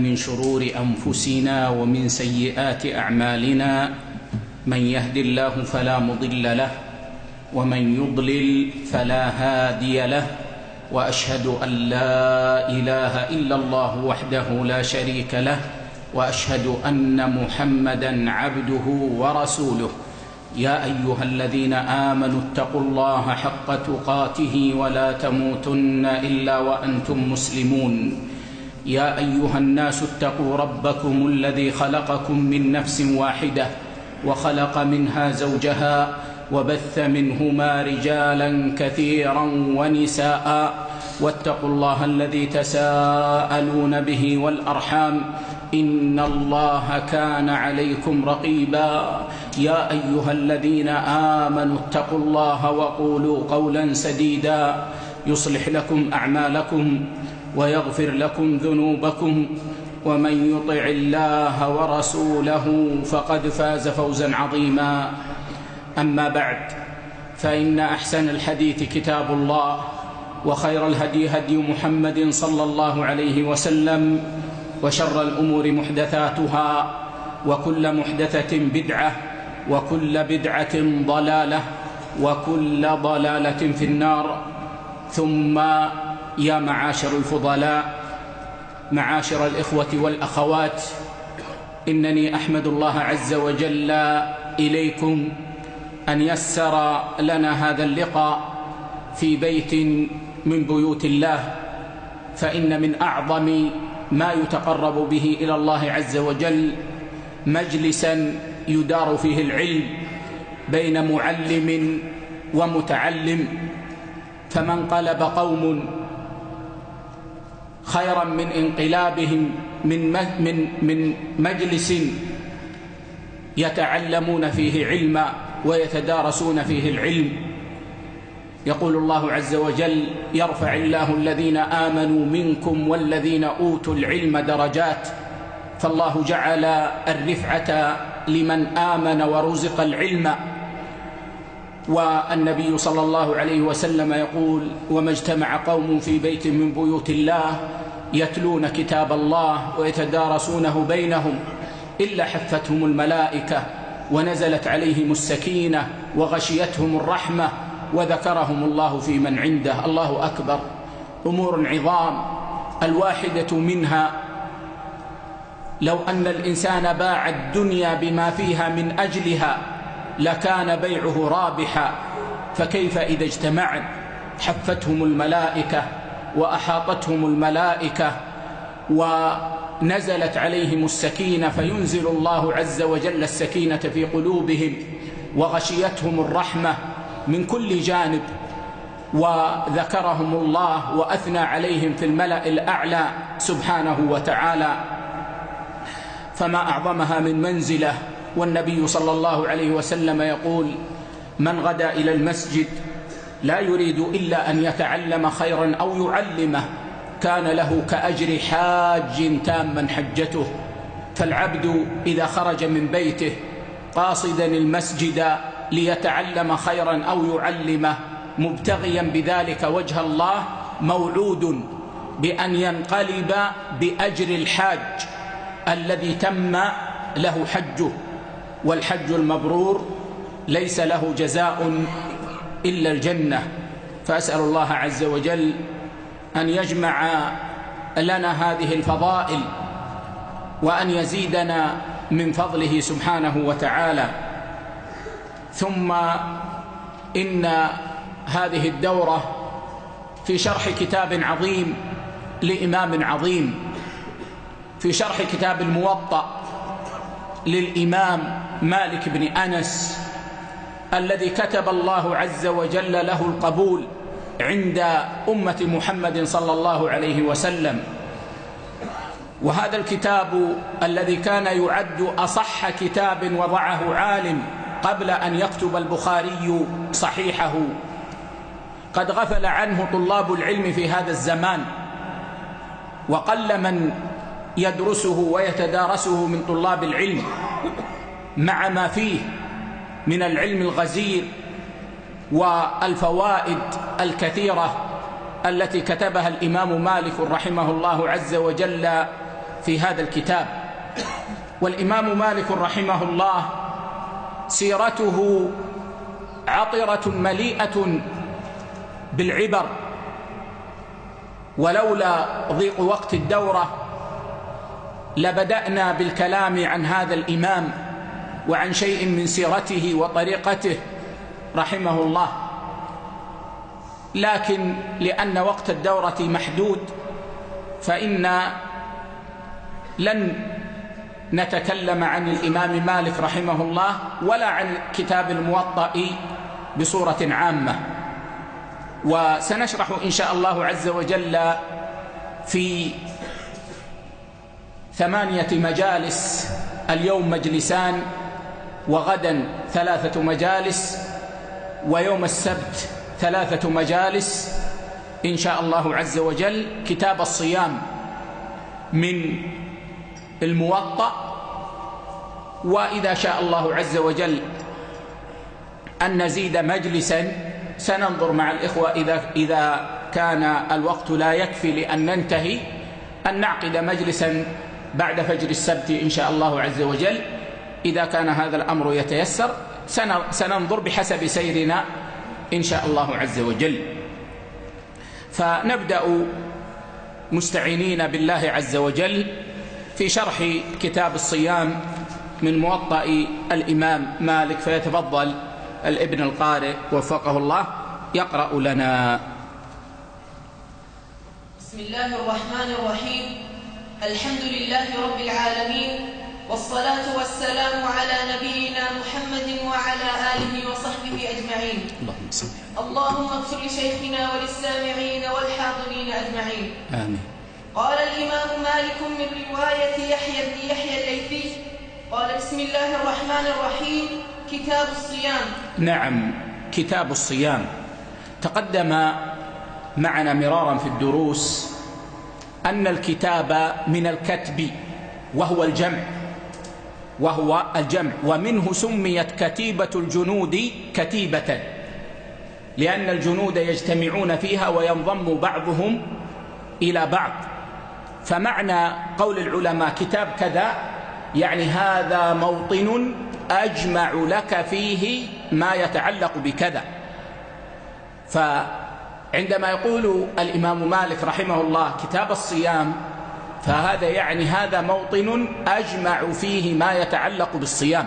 من شرور أنفسنا ومن سيئات أعمالنا، من يهد الله فلا مضل له ومن يضلل فلا هادي له، وأشهد أن لا إله إلا الله وحده لا شريك له، وأشهد أن محمدًا عبده ورسوله. يا أيها الذين آمنوا اتقوا الله حق تقاته ولا تموتن إلا وأنتم مسلمون. يا أيها الناس اتقوا ربكم الذي خلقكم من نفس واحدة وخلق منها زوجها وبث منهما رجالا كثيرا ونساء، واتقوا الله الذي تساءلون به والأرحام، إن الله كان عليكم رقيبا. يا أيها الذين آمنوا اتقوا الله وقولوا قولا سديدا يصلح لكم أعمالكم ويغفر لكم ذنوبكم، ومن يطع الله ورسوله فقد فاز فوزا عظيما. أما بعد، فإن أحسن الحديث كتاب الله، وخير الهدي هدي محمد صلى الله عليه وسلم، وشر الأمور محدثاتها، وكل محدثة بدعة، وكل بدعة ضلالة، وكل ضلالة في النار. ثم يا معاشر الفضلاء، معاشر الإخوة والأخوات، إنني أحمد الله عز وجل إليكم أن يسر لنا هذا اللقاء في بيت من بيوت الله، فإن من أعظم ما يتقرب به إلى الله عز وجل مجلسا يدار فيه العلم بين معلم ومتعلم. فمن قلب قوم خيرا من انقلابهم من مجلس يتعلمون فيه علما ويتدارسون فيه العلم. يقول الله عز وجل: يرفع الله الذين آمنوا منكم والذين أوتوا العلم درجات. فالله جعل الرفعة لمن آمن ورزق العلم. والنبي صلى الله عليه وسلم يقول: وما اجتمع قوم في بيت من بيوت الله يتلون كتاب الله ويتدارسونه بينهم إلا حفتهم الملائكة ونزلت عليهم السكينة وغشيتهم الرحمة وذكرهم الله في من عنده. الله أكبر. أمور عظام، الواحدة منها لو أن الإنسان باع الدنيا بما فيها من أجلها لكان بيعه رابحا، فكيف إذا اجتمعت حفتهم الملائكة وأحاطتهم الملائكة ونزلت عليهم السكينة، فينزل الله عز وجل السكينة في قلوبهم وغشيتهم الرحمة من كل جانب، وذكرهم الله وأثنى عليهم في الملأ الأعلى سبحانه وتعالى. فما أعظمها من منزلة. والنبي صلى الله عليه وسلم يقول: من غدا إلى المسجد لا يريد إلا أن يتعلم خيرا أو يعلمه كان له كأجر حاج تاما حجته. فالعبد إذا خرج من بيته قاصدا المسجد ليتعلم خيرا أو يعلمه مبتغيا بذلك وجه الله موعود بأن ينقلب بأجر الحاج الذي تم له حجه. والحج المبرور ليس له جزاء إلا الجنة. فأسأل الله عز وجل أن يجمع لنا هذه الفضائل وأن يزيدنا من فضله سبحانه وتعالى. ثم إن هذه الدورة في شرح كتاب عظيم لإمام عظيم، في شرح كتاب الموطأ للإمام مالك بن أنس، الذي كتب الله عز وجل له القبول عند أمة محمد صلى الله عليه وسلم. وهذا الكتاب الذي كان يعد أصح كتاب وضعه عالم قبل أن يكتب البخاري صحيحه، قد غفل عنه طلاب العلم في هذا الزمان، وقل من يدرسه ويتدارسه من طلاب العلم، مع ما فيه من العلم الغزير والفوائد الكثيرة التي كتبها الإمام مالك رحمه الله عز وجل في هذا الكتاب. والإمام مالك رحمه الله سيرته عطرة مليئة بالعبر، ولولا ضيق وقت الدورة لبدأنا بالكلام عن هذا الإمام وعن شيء من سيرته وطريقته رحمه الله، لكن لأن وقت الدورة محدود فإن لن نتكلم عن الإمام مالك رحمه الله ولا عن كتاب الموطأ بصورة عامة. وسنشرح إن شاء الله عز وجل في 8 مجالس، اليوم مجلسان وغدا 3 مجالس ويوم السبت 3 مجالس إن شاء الله عز وجل، كتاب الصيام من الموطأ. وإذا شاء الله عز وجل أن نزيد مجلسا سننظر مع الإخوة إذا كان الوقت لا يكفي لأن ننتهي أن نعقد مجلسا بعد فجر السبت إن شاء الله عز وجل. إذا كان هذا الأمر يتيسر سننظر بحسب سيرنا إن شاء الله عز وجل. فنبدأ مستعينين بالله عز وجل في شرح كتاب الصيام من موطأ الإمام مالك، فيتفضل الابن القارئ وفقه الله يقرأ لنا. بسم الله الرحمن الرحيم. الحمد لله رب العالمين، والصلاة والسلام على نبينا محمد وعلى آله وصحبه أجمعين. اللهم اغفر لشيخنا وللسامعين والحاضرين أجمعين. آمين. قال الإمام مالك من رواية يحيى بن يحيى الليثي قال: بسم الله الرحمن الرحيم. كتاب الصيام. نعم، كتاب الصيام. تقدم معنا مرارا في الدروس أن الكتاب من الكتب وهو الجمع، ومنه سميت كتيبة الجنود كتيبة، لأن الجنود يجتمعون فيها وينضم بعضهم إلى بعض. فمعنى قول العلماء كتاب كذا يعني هذا موطن أجمع لك فيه ما يتعلق بكذا. فعندما يقول الإمام مالك رحمه الله كتاب الصيام فهذا يعني هذا موطن أجمع فيه ما يتعلق بالصيام.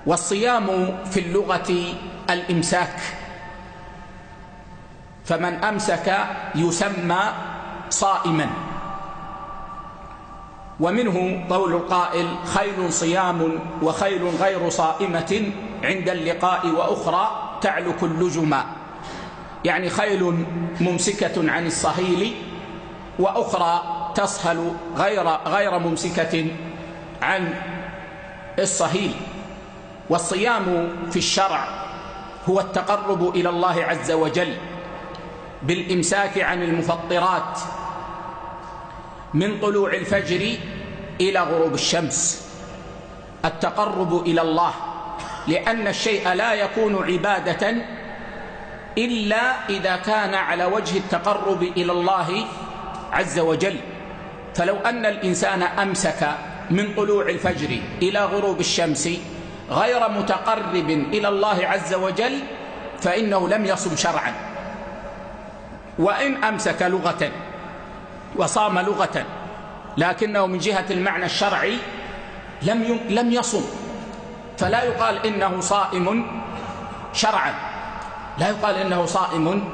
والصيام في اللغة الإمساك، فمن أمسك يسمى صائما. ومنه قول القائل: خيل صيام وخيل غير صائمة عند اللقاء وأخرى تعلك اللجما، يعني خيل ممسكة عن الصهيل وأخرى تصهل غير ممسكة عن الصهيل. والصيام في الشرع هو التقرب إلى الله عز وجل بالإمساك عن المفطرات من طلوع الفجر إلى غروب الشمس، التقرب إلى الله، لأن الشيء لا يكون عبادة إلا إذا كان على وجه التقرب إلى الله عز وجل. فلو أن الإنسان أمسك من طلوع الفجر إلى غروب الشمس غير متقرب إلى الله عز وجل فإنه لم يصم شرعا. وإن أمسك لغة وصام لغة لكنه من جهة المعنى الشرعي لم يصم، فلا يقال إنه صائم شرعا، لا يقال إنه صائم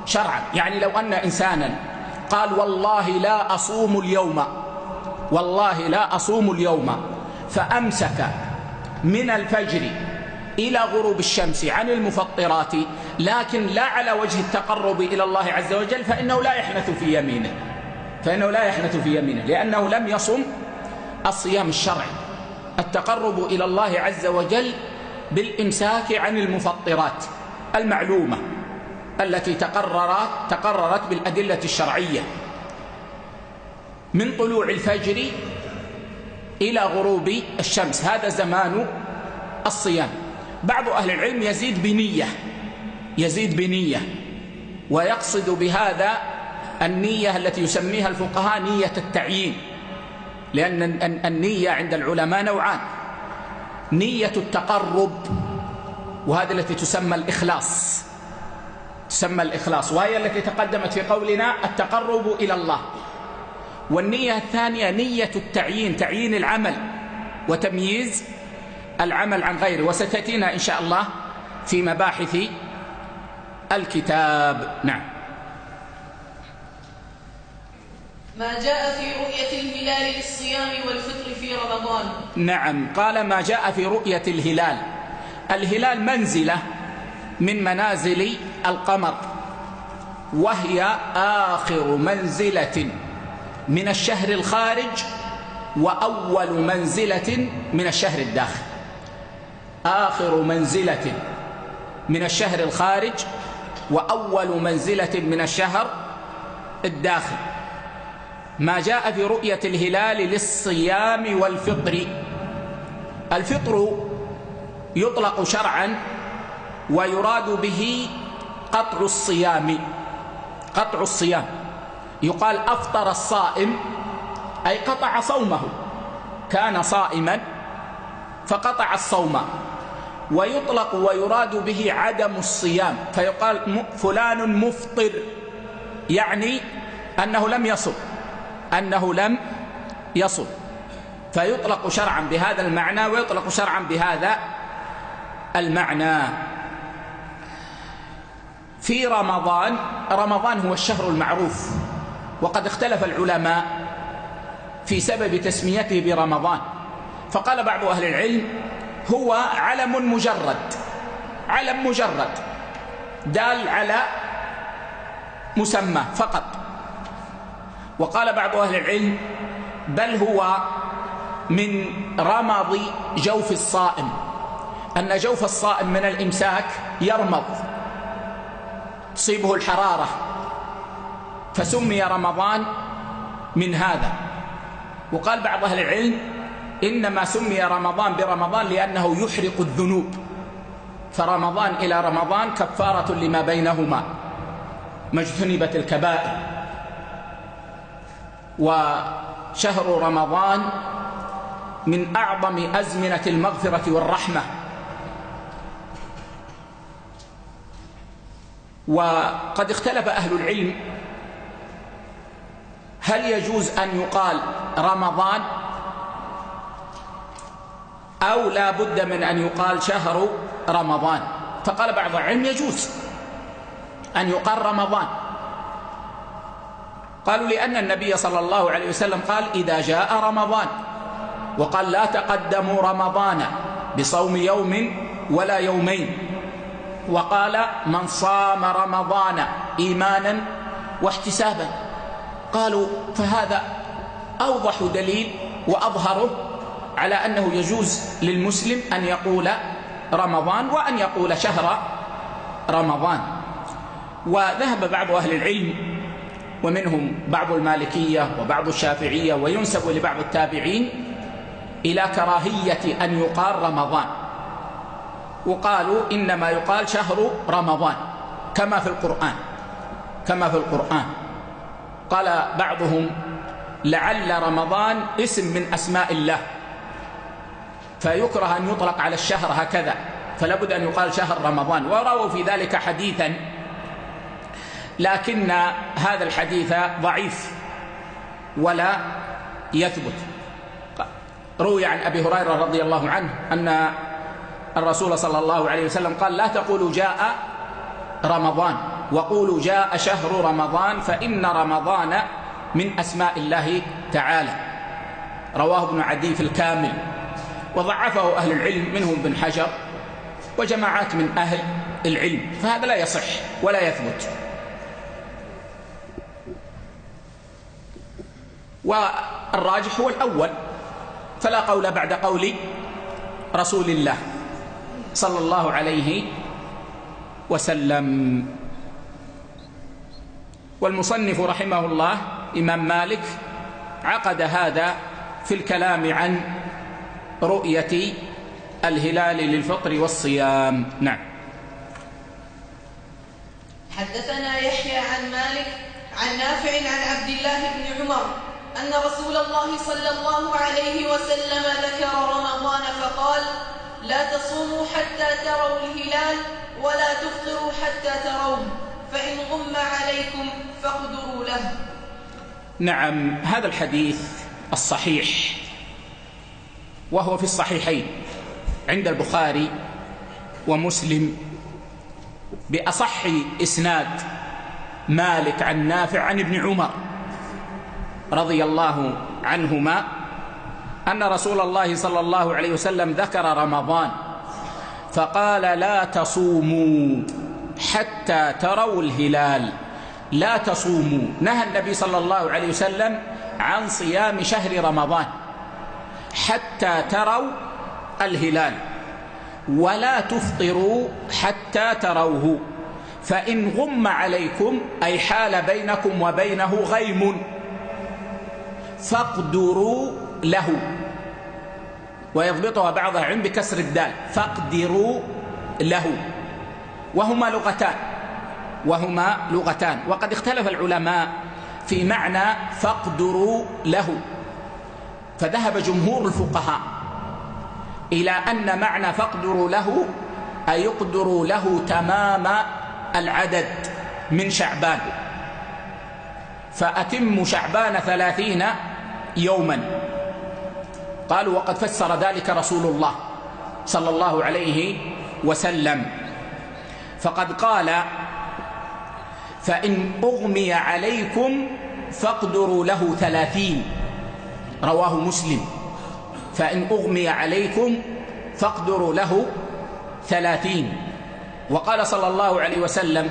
شرعا. يعني لو أن إنسانا قال والله لا أصوم اليوم فأمسك من الفجر إلى غروب الشمس عن المفطرات لكن لا على وجه التقرب إلى الله عز وجل فإنه لا يحنث في يمينه، لأنه لم يصم الصيام الشرعي، التقرب إلى الله عز وجل بالإمساك عن المفطرات المعلومة التي تقررت بالأدلة الشرعية من طلوع الفجر إلى غروب الشمس، هذا زمان الصيام. بعض أهل العلم يزيد بنية ويقصد بهذا النية التي يسميها الفقهاء نية التعيين، لأن النية عند العلماء نوعان: نية التقرب، وهذه التي تسمى الإخلاص، وهي التي تقدمت في قولنا التقرب إلى الله. والنية الثانية نية التعيين، تعيين العمل وتمييز العمل عن غيره، وستأتينا إن شاء الله في مباحث الكتاب. نعم. ما جاء في رؤية الهلال للصيام والفطر في رمضان. نعم، قال ما جاء في رؤية الهلال. الهلال منزلة من منازل القمر، وهي آخر منزلة من الشهر الخارج وأول منزلة من الشهر الداخل. آخر منزلة من الشهر الخارج وأول منزلة من الشهر الداخل. ما جاء في رؤية الهلال للصيام والفطر. الفطر يطلق شرعا ويراد به قطع الصيام. قطع الصيام، يقال أفطر الصائم أي قطع صومه، كان صائما فقطع الصوم. ويطلق ويراد به عدم الصيام، فيقال فلان مفطر، يعني أنه لم يصم، فيطلق شرعا بهذا المعنى ويطلق شرعا بهذا المعنى. في رمضان هو الشهر المعروف، وقد اختلف العلماء في سبب تسميته برمضان، فقال بعض أهل العلم هو علم مجرد دال على مسمى فقط. وقال بعض أهل العلم بل هو من رمض جوف الصائم، أن جوف الصائم من الإمساك يرمض، تصيبه الحرارة، فسمي رمضان من هذا. وقال بعض أهل العلم إنما سمي رمضان برمضان لأنه يحرق الذنوب، فرمضان إلى رمضان كفارة لما بينهما، ما اجتنبت الكبائر. وشهر رمضان من أعظم أزمنة المغفرة والرحمة. وقد اختلف أهل العلم هل يجوز أن يقال رمضان أو لا بد من أن يقال شهر رمضان. فقال بعض العلم يجوز أن يقال رمضان، قالوا لأن النبي صلى الله عليه وسلم قال إذا جاء رمضان، وقال لا تقدموا رمضان بصوم يوم ولا يومين، وقال من صام رمضان إيمانا واحتسابا. قالوا فهذا أوضح دليل وأظهره على أنه يجوز للمسلم أن يقول رمضان وأن يقول شهر رمضان. وذهب بعض أهل العلم ومنهم بعض المالكية وبعض الشافعية وينسب لبعض التابعين إلى كراهية أن يقال رمضان، وقالوا إنما يقال شهر رمضان كما في القرآن. قال بعضهم لعل رمضان اسم من أسماء الله، فيكره أن يطلق على الشهر هكذا، فلا بد أن يقال شهر رمضان. ورووا في ذلك حديثا، لكن هذا الحديث ضعيف ولا يثبت. روي عن أبي هريرة رضي الله عنه أن الرسول صلى الله عليه وسلم قال لا تقولوا جاء رمضان، وقولوا جاء شهر رمضان، فإن رمضان من أسماء الله تعالى. رواه ابن عدي في الكامل، وضعفه أهل العلم منهم ابن حجر وجماعات من أهل العلم، فهذا لا يصح ولا يثبت. والراجح هو الأول، فلا قول بعد قول رسول الله صلى الله عليه وسلم. والمصنف رحمه الله إمام مالك عقد هذا في الكلام عن رؤية الهلال للفطر والصيام. نعم. حدثنا يحيى عن مالك عن نافع عن عبد الله بن عمر أن رسول الله صلى الله عليه وسلم ذكر رمضان فقال: لا تصوموا حتى تروا الهلال ولا تفطروا حتى تروه، فإن غم عليكم فاقدروا له. نعم، هذا الحديث الصحيح وهو في الصحيحين عند البخاري ومسلم بأصح إسناد مالك عن نافع عن ابن عمر رضي الله عنهما أن رسول الله صلى الله عليه وسلم ذكر رمضان فقال: لا تصوموا حتى تروا الهلال. لا تصوموا، نهى النبي صلى الله عليه وسلم عن صيام شهر رمضان حتى تروا الهلال، ولا تفطروا حتى تروه، فإن غم عليكم أي حال بينكم وبينه غيم فاقدروا له، ويضبطها بعض العلم بكسر الدال، فاقدروا له، وهما لغتان، وقد اختلف العلماء في معنى فاقدروا له، فذهب جمهور الفقهاء إلى أن معنى فاقدروا له أي يقدروا له تمام العدد من شعبان، فأتم شعبان 30 يوما. قالوا: وقد فسر ذلك رسول الله صلى الله عليه وسلم، فقد قال: فإن أغمي عليكم فاقدروا له 30، رواه مسلم. فإن أغمي عليكم فاقدروا له 30. وقال صلى الله عليه وسلم: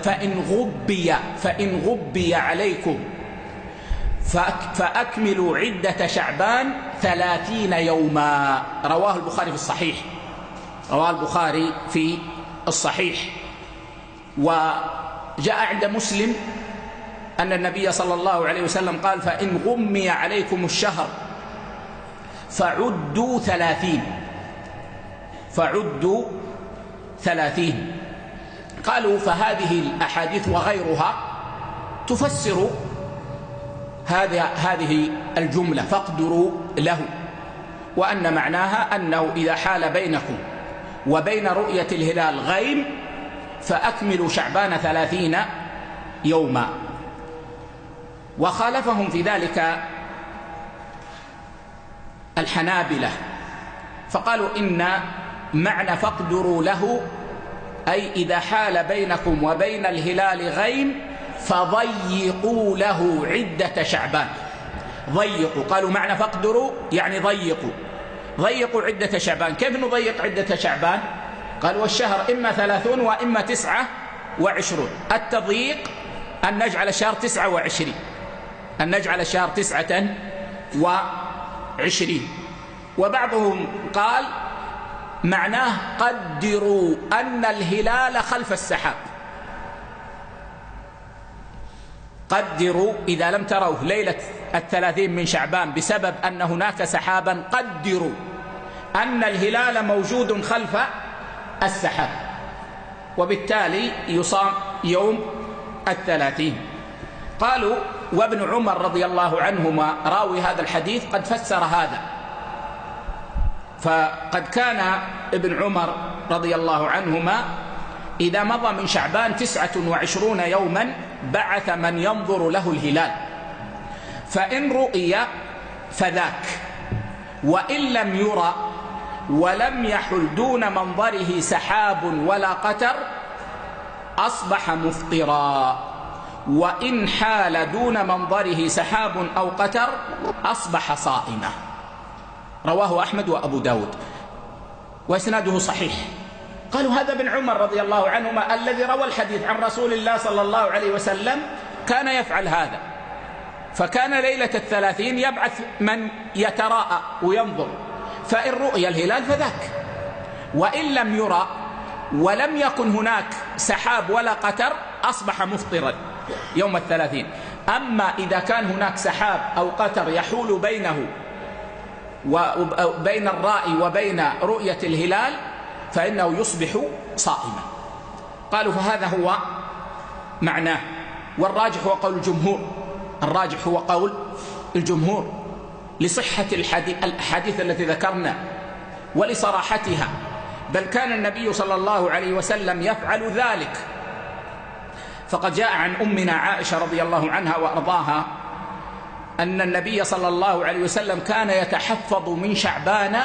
فإن غبي عليكم فأكملوا عدة شعبان 30 يوما، رواه البخاري في الصحيح. وجاء عند مسلم أن النبي صلى الله عليه وسلم قال: فإن غمي عليكم الشهر فعدوا 30. قالوا: فهذه الأحاديث وغيرها تفسر هذه الجملة فاقدروا له، وأن معناها أنه إذا حال بينكم وبين رؤية الهلال غيم فأكملوا شعبان 30 يوما. وخالفهم في ذلك الحنابلة، فقالوا إن معنى فاقدروا له أي إذا حال بينكم وبين الهلال غيم فضيقوا له عدة شعبان. ضيقوا، قالوا معنى فاقدروا يعني ضيقوا عدة شعبان. كيف نضيق عدة شعبان؟ قالوا: والشهر إما 30 وإما 29. التضييق أن نجعل الشهر 29، أن نجعل الشهر 29. وبعضهم قال معناه قدروا أن الهلال خلف السحاب، قدروا إذا لم تروا ليلة 30 من شعبان بسبب أن هناك سحابا، قدروا أن الهلال موجود خلف السحاب، وبالتالي يصام يوم 30. قالوا: وابن عمر رضي الله عنهما راوي هذا الحديث قد فسر هذا، فقد كان ابن عمر رضي الله عنهما إذا مضى من شعبان 29 يوما بعث من ينظر له الهلال، فإن رؤي فذاك، وإن لم يرى ولم يحل دون منظره سحاب ولا قتر أصبح مفطرا، وإن حال دون منظره سحاب أو قتر أصبح صائما. رواه أحمد وأبو داود وإسناده صحيح. قالوا: هذا ابن عمر رضي الله عنهما الذي روى الحديث عن رسول الله صلى الله عليه وسلم كان يفعل هذا، فكان ليلة 30 يبعث من يتراءى وينظر، فإن رؤي الهلال فذاك، وإن لم يرى ولم يكن هناك سحاب ولا قتر أصبح مفطرا يوم 30. أما إذا كان هناك سحاب أو قتر يحول بينه وبين الرائي وبين رؤية الهلال فإنه يصبح صائما. قالوا: فهذا هو معناه، والراجح هو قول الجمهور، الراجح هو قول الجمهور لصحة الأحاديث التي ذكرنا ولصراحتها، بل كان النبي صلى الله عليه وسلم يفعل ذلك. فقد جاء عن أمنا عائشة رضي الله عنها وأرضاها أن النبي صلى الله عليه وسلم كان يتحفظ من شعبان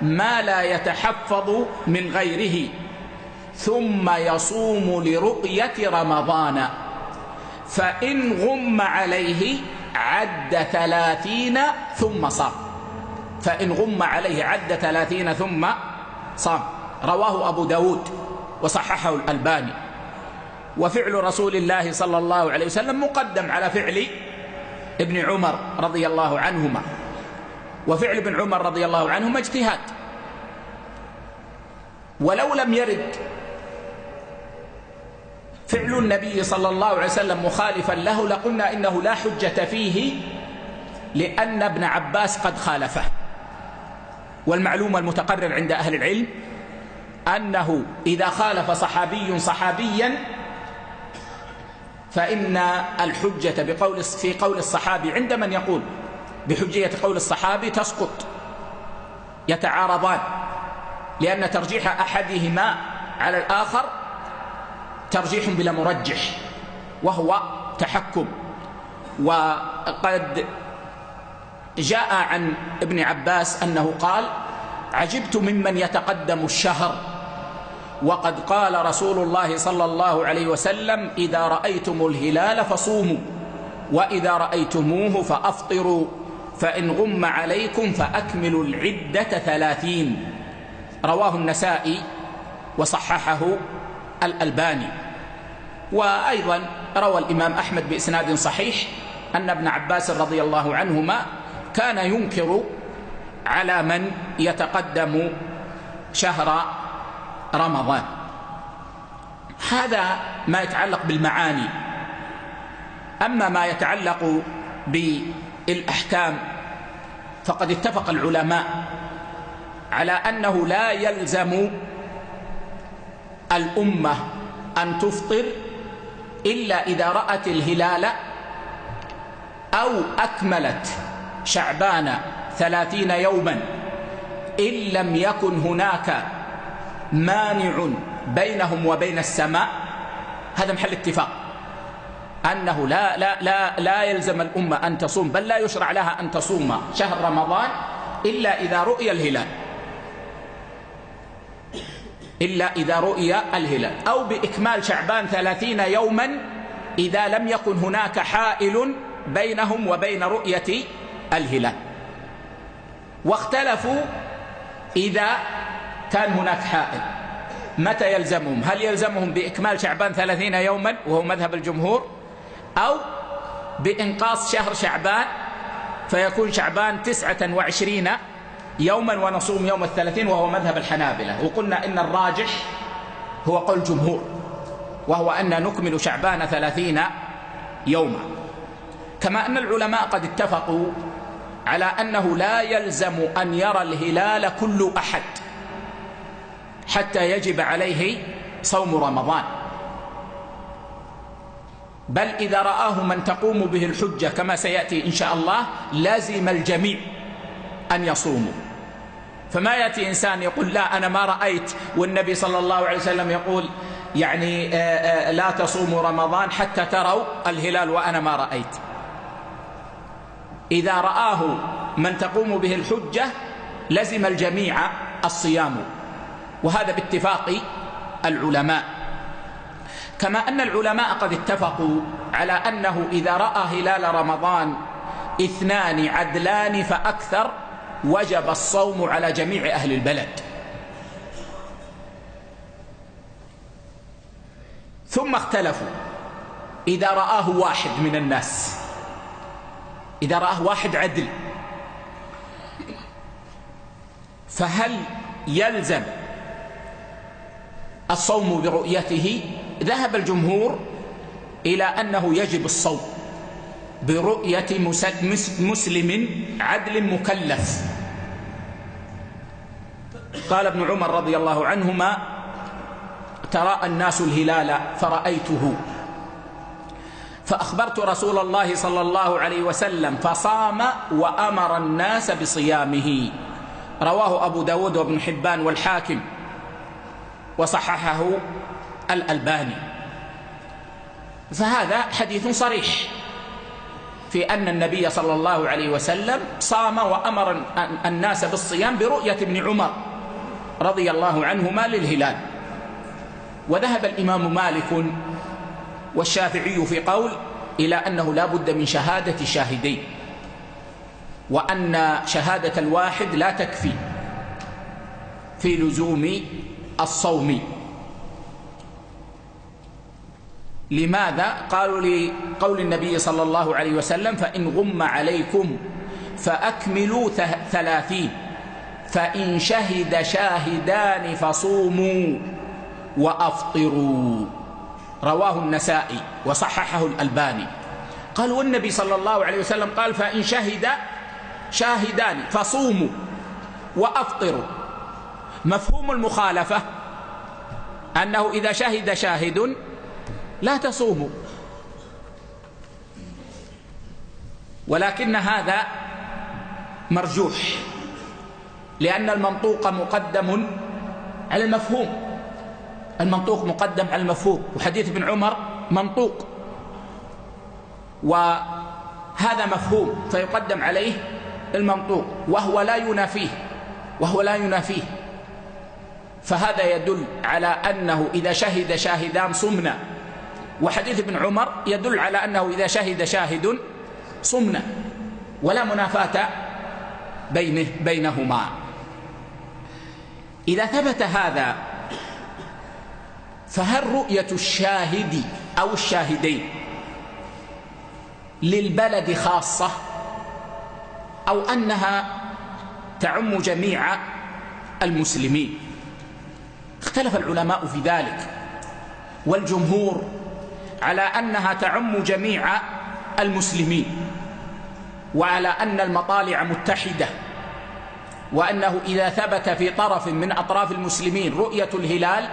ما لا يتحفظ من غيره، ثم يصوم لرؤية رمضان، فإن غم عليه عد 30 ثم صام. فإن غم عليه عد 30 ثم صام. رواه أبو داود وصححه الألباني. وفعل رسول الله صلى الله عليه وسلم مقدم على فعل ابن عمر رضي الله عنهما، وفعل ابن عمر رضي الله عنهما اجتهاد. ولو لم يرد فعل النبي صلى الله عليه وسلم مخالفا له لقلنا إنه لا حجة فيه، لأن ابن عباس قد خالفه. والمعلومة المتقرر عند أهل العلم أنه إذا خالف صحابي صحابيا فإن الحجة في قول الصحابي عند من يقول بحجية قول الصحابي تسقط، يتعارضان، لأن ترجيح أحدهما على الآخر ترجيح بلا مرجح وهو تحكم. وقد جاء عن ابن عباس أنه قال: عجبت ممن يتقدم الشهر وقد قال رسول الله صلى الله عليه وسلم: إذا رأيتم الهلال فصوموا، وإذا رأيتموه فأفطروا، فإن غم عليكم فأكملوا العدة 30. رواه النسائي وصححه الألباني. وأيضا روى الإمام أحمد بإسناد صحيح أن ابن عباس رضي الله عنهما كان ينكر على من يتقدم شهر رمضان. هذا ما يتعلق بالمعاني. أما ما يتعلق بالأحكام فقد اتفق العلماء على أنه لا يلزم الأمة أن تفطر إلا إذا رأت الهلال أو أكملت شعبان 30 يوما، إن لم يكن هناك مانع بينهم وبين السماء. هذا محل اتفاق أنه لا يلزم الأمة أن تصوم، بل لا يشرع لها أن تصوم شهر رمضان إلا إذا رؤي الهلال، أو بإكمال شعبان 30 يوما إذا لم يكن هناك حائل بينهم وبين رؤية الهلال. واختلفوا إذا كان هناك حائل متى يلزمهم، هل يلزمهم بإكمال شعبان 30 يوما وهو مذهب الجمهور، أو بإنقاص شهر شعبان فيكون شعبان 29 يوما ونصوم يوم 30 وهو مذهب الحنابلة. وقلنا إن الراجح هو قول الجمهور، وهو أن نكمل شعبان 30 يوما. كما أن العلماء قد اتفقوا على أنه لا يلزم أن يرى الهلال كل أحد حتى يجب عليه صوم رمضان، بل إذا رآه من تقوم به الحجة كما سيأتي إن شاء الله لازم الجميع أن يصوموا. فما يأتي إنسان يقول: لا أنا ما رأيت، والنبي صلى الله عليه وسلم يقول يعني لا تصوموا رمضان حتى تروا الهلال وأنا ما رأيت. إذا رآه من تقوم به الحجة لزم الجميع الصيام، وهذا باتفاق العلماء. كما أن العلماء قد اتفقوا على أنه إذا رأى هلال رمضان 2 عدلان فأكثر وجب الصوم على جميع أهل البلد. ثم اختلفوا إذا رآه واحد من الناس، إذا رآه واحد عدل، فهل يلزم الصوم برؤيته؟ ذهب الجمهور إلى أنه يجب الصوم برؤية مسلم عدل مكلف. قال ابن عمر رضي الله عنهما: تراءى الناس الهلال فرأيته فأخبرت رسول الله صلى الله عليه وسلم فصام وأمر الناس بصيامه. رواه أبو داود وابن حبان والحاكم وصححه الألباني. فهذا حديث صريح في أن النبي صلى الله عليه وسلم صام وأمر الناس بالصيام برؤية ابن عمر رضي الله عنهما للهلال. وذهب الإمام مالك والشافعي في قول إلى أنه لا بد من شهادة شاهدين، وأن شهادة الواحد لا تكفي في لزوم الصوم. لماذا؟ قالوا لقول النبي صلى الله عليه وسلم فإن غم عليكم فأكملوا 30 فإن شهد شاهدان فصوموا وأفطروا. رواه النسائي وصححه الألباني. قالوا والنبي صلى الله عليه وسلم قال فإن شهد شاهدان فصوموا وأفطروا. مفهوم المخالفة أنه إذا شهد شاهد لا تصوموا، ولكن هذا مرجوح لأن المنطوق مقدم على المفهوم. المنطوق مقدم على المفهوم، وحديث ابن عمر منطوق وهذا مفهوم فيقدم عليه المنطوق وهو لا ينافيه. فهذا يدل على أنه إذا شهد شاهدان صمنا، وحديث ابن عمر يدل على أنه إذا شهد شاهد صمنا، ولا منافاة بينهما. إذا ثبت هذا فهل رؤية الشاهد أو الشاهدين للبلد خاصة أو أنها تعم جميع المسلمين؟ اختلف العلماء في ذلك، والجمهور على أنها تعم جميع المسلمين، وعلى أن المطالع متحدة، وأنه إذا ثبت في طرف من أطراف المسلمين رؤية الهلال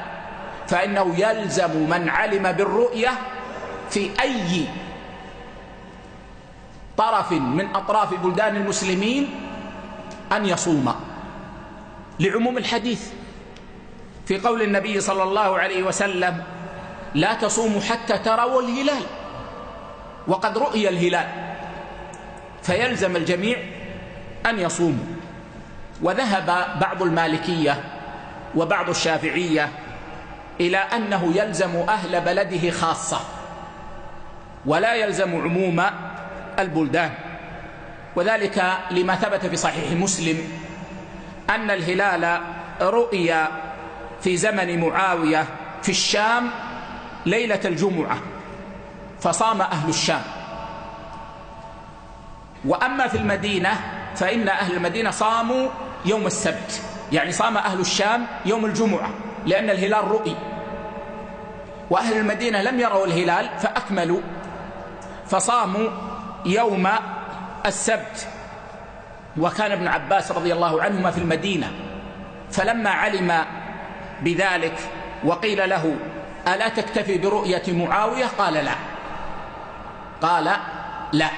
فإنه يلزم من علم بالرؤية في أي طرف من أطراف بلدان المسلمين أن يصوم، لعموم الحديث في قول النبي صلى الله عليه وسلم لا تصوموا حتى تروا الهلال، وقد رؤي الهلال، فيلزم الجميع أن يصوموا. وذهب بعض المالكية وبعض الشافعية إلى أنه يلزم أهل بلده خاصة ولا يلزم عموم البلدان، وذلك لما ثبت في صحيح مسلم أن الهلال رؤي في زمن معاوية في الشام ليلة الجمعة فصام أهل الشام. وأما في المدينة فإن أهل المدينة صاموا يوم السبت، يعني صام أهل الشام يوم الجمعة لأن الهلال رؤي، وأهل المدينة لم يروا الهلال فأكملوا فصاموا يوم السبت. وكان ابن عباس رضي الله عنهما في المدينة، فلما علم بذلك وقيل له ألا تكتفي برؤية معاوية قال لا.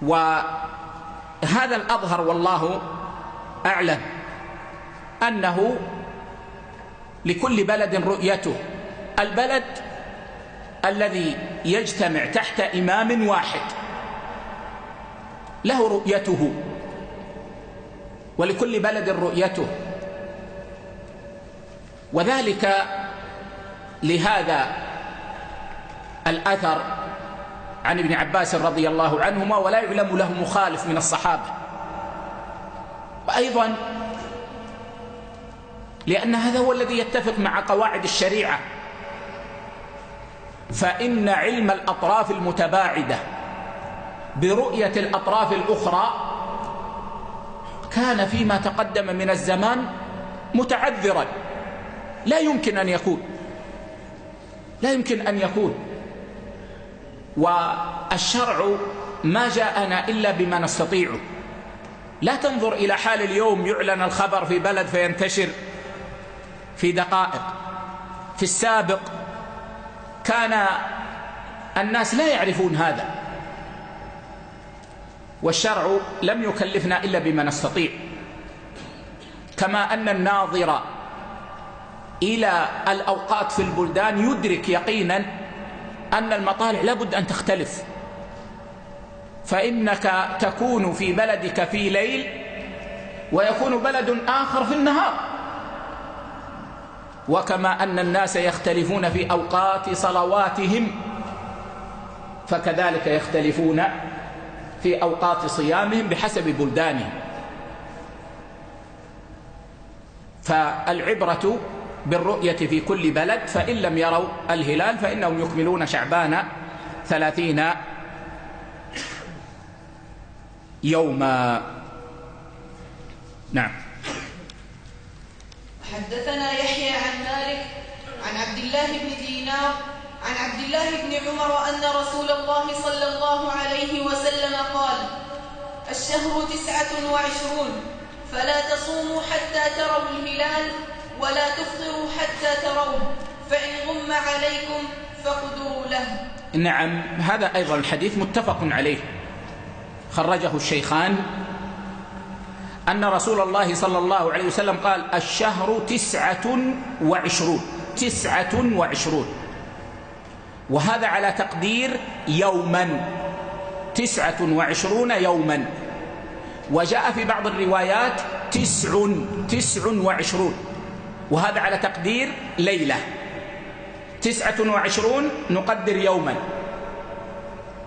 وهذا الأظهر والله أعلم أنه لكل بلد رؤيته. البلد الذي يجتمع تحت إمام واحد له رؤيته، ولكل بلد رؤيته، وذلك لهذا الأثر عن ابن عباس رضي الله عنهما، ولا يعلم له مخالف من الصحابة. وأيضا لأن هذا هو الذي يتفق مع قواعد الشريعة، فإن علم الأطراف المتباعدة برؤية الأطراف الأخرى كان فيما تقدم من الزمان متعذرا، لا يمكن أن يكون. والشرع ما جاءنا إلا بما نستطيعه. لا تنظر إلى حال اليوم يعلن الخبر في بلد فينتشر في دقائق. في السابق كان الناس لا يعرفون هذا، والشرع لم يكلفنا إلا بما نستطيع. كما أن الناظر إلى الأوقات في البلدان يدرك يقينا أن المطالع لابد أن تختلف، فإنك تكون في بلدك في ليل ويكون بلد آخر في النهار، وكما أن الناس يختلفون في أوقات صلواتهم فكذلك يختلفون في أوقات صيامهم بحسب بلدانهم. فالعبرة بالرؤية في كل بلد، فإن لم يروا الهلال فإنهم يكملون شعبان 30 يوما. نعم. حدثنا يحيى عن مالك عن عبد الله بن دينار عن عبد الله بن عمر أن رسول الله صلى الله عليه وسلم قال: الشهر 29 فلا تصوموا حتى تروا الهلال ولا تفطروا حتى تروه، فإن غم عليكم فاقدروا له. نعم، هذا أيضا الحديث متفق عليه، خرجه الشيخان، أن رسول الله صلى الله عليه وسلم قال: الشهر 29، وهذا على تقدير يوما، 29 يوما. وجاء في بعض الروايات 29، وهذا على تقدير ليلة. 29 نقدر يوما،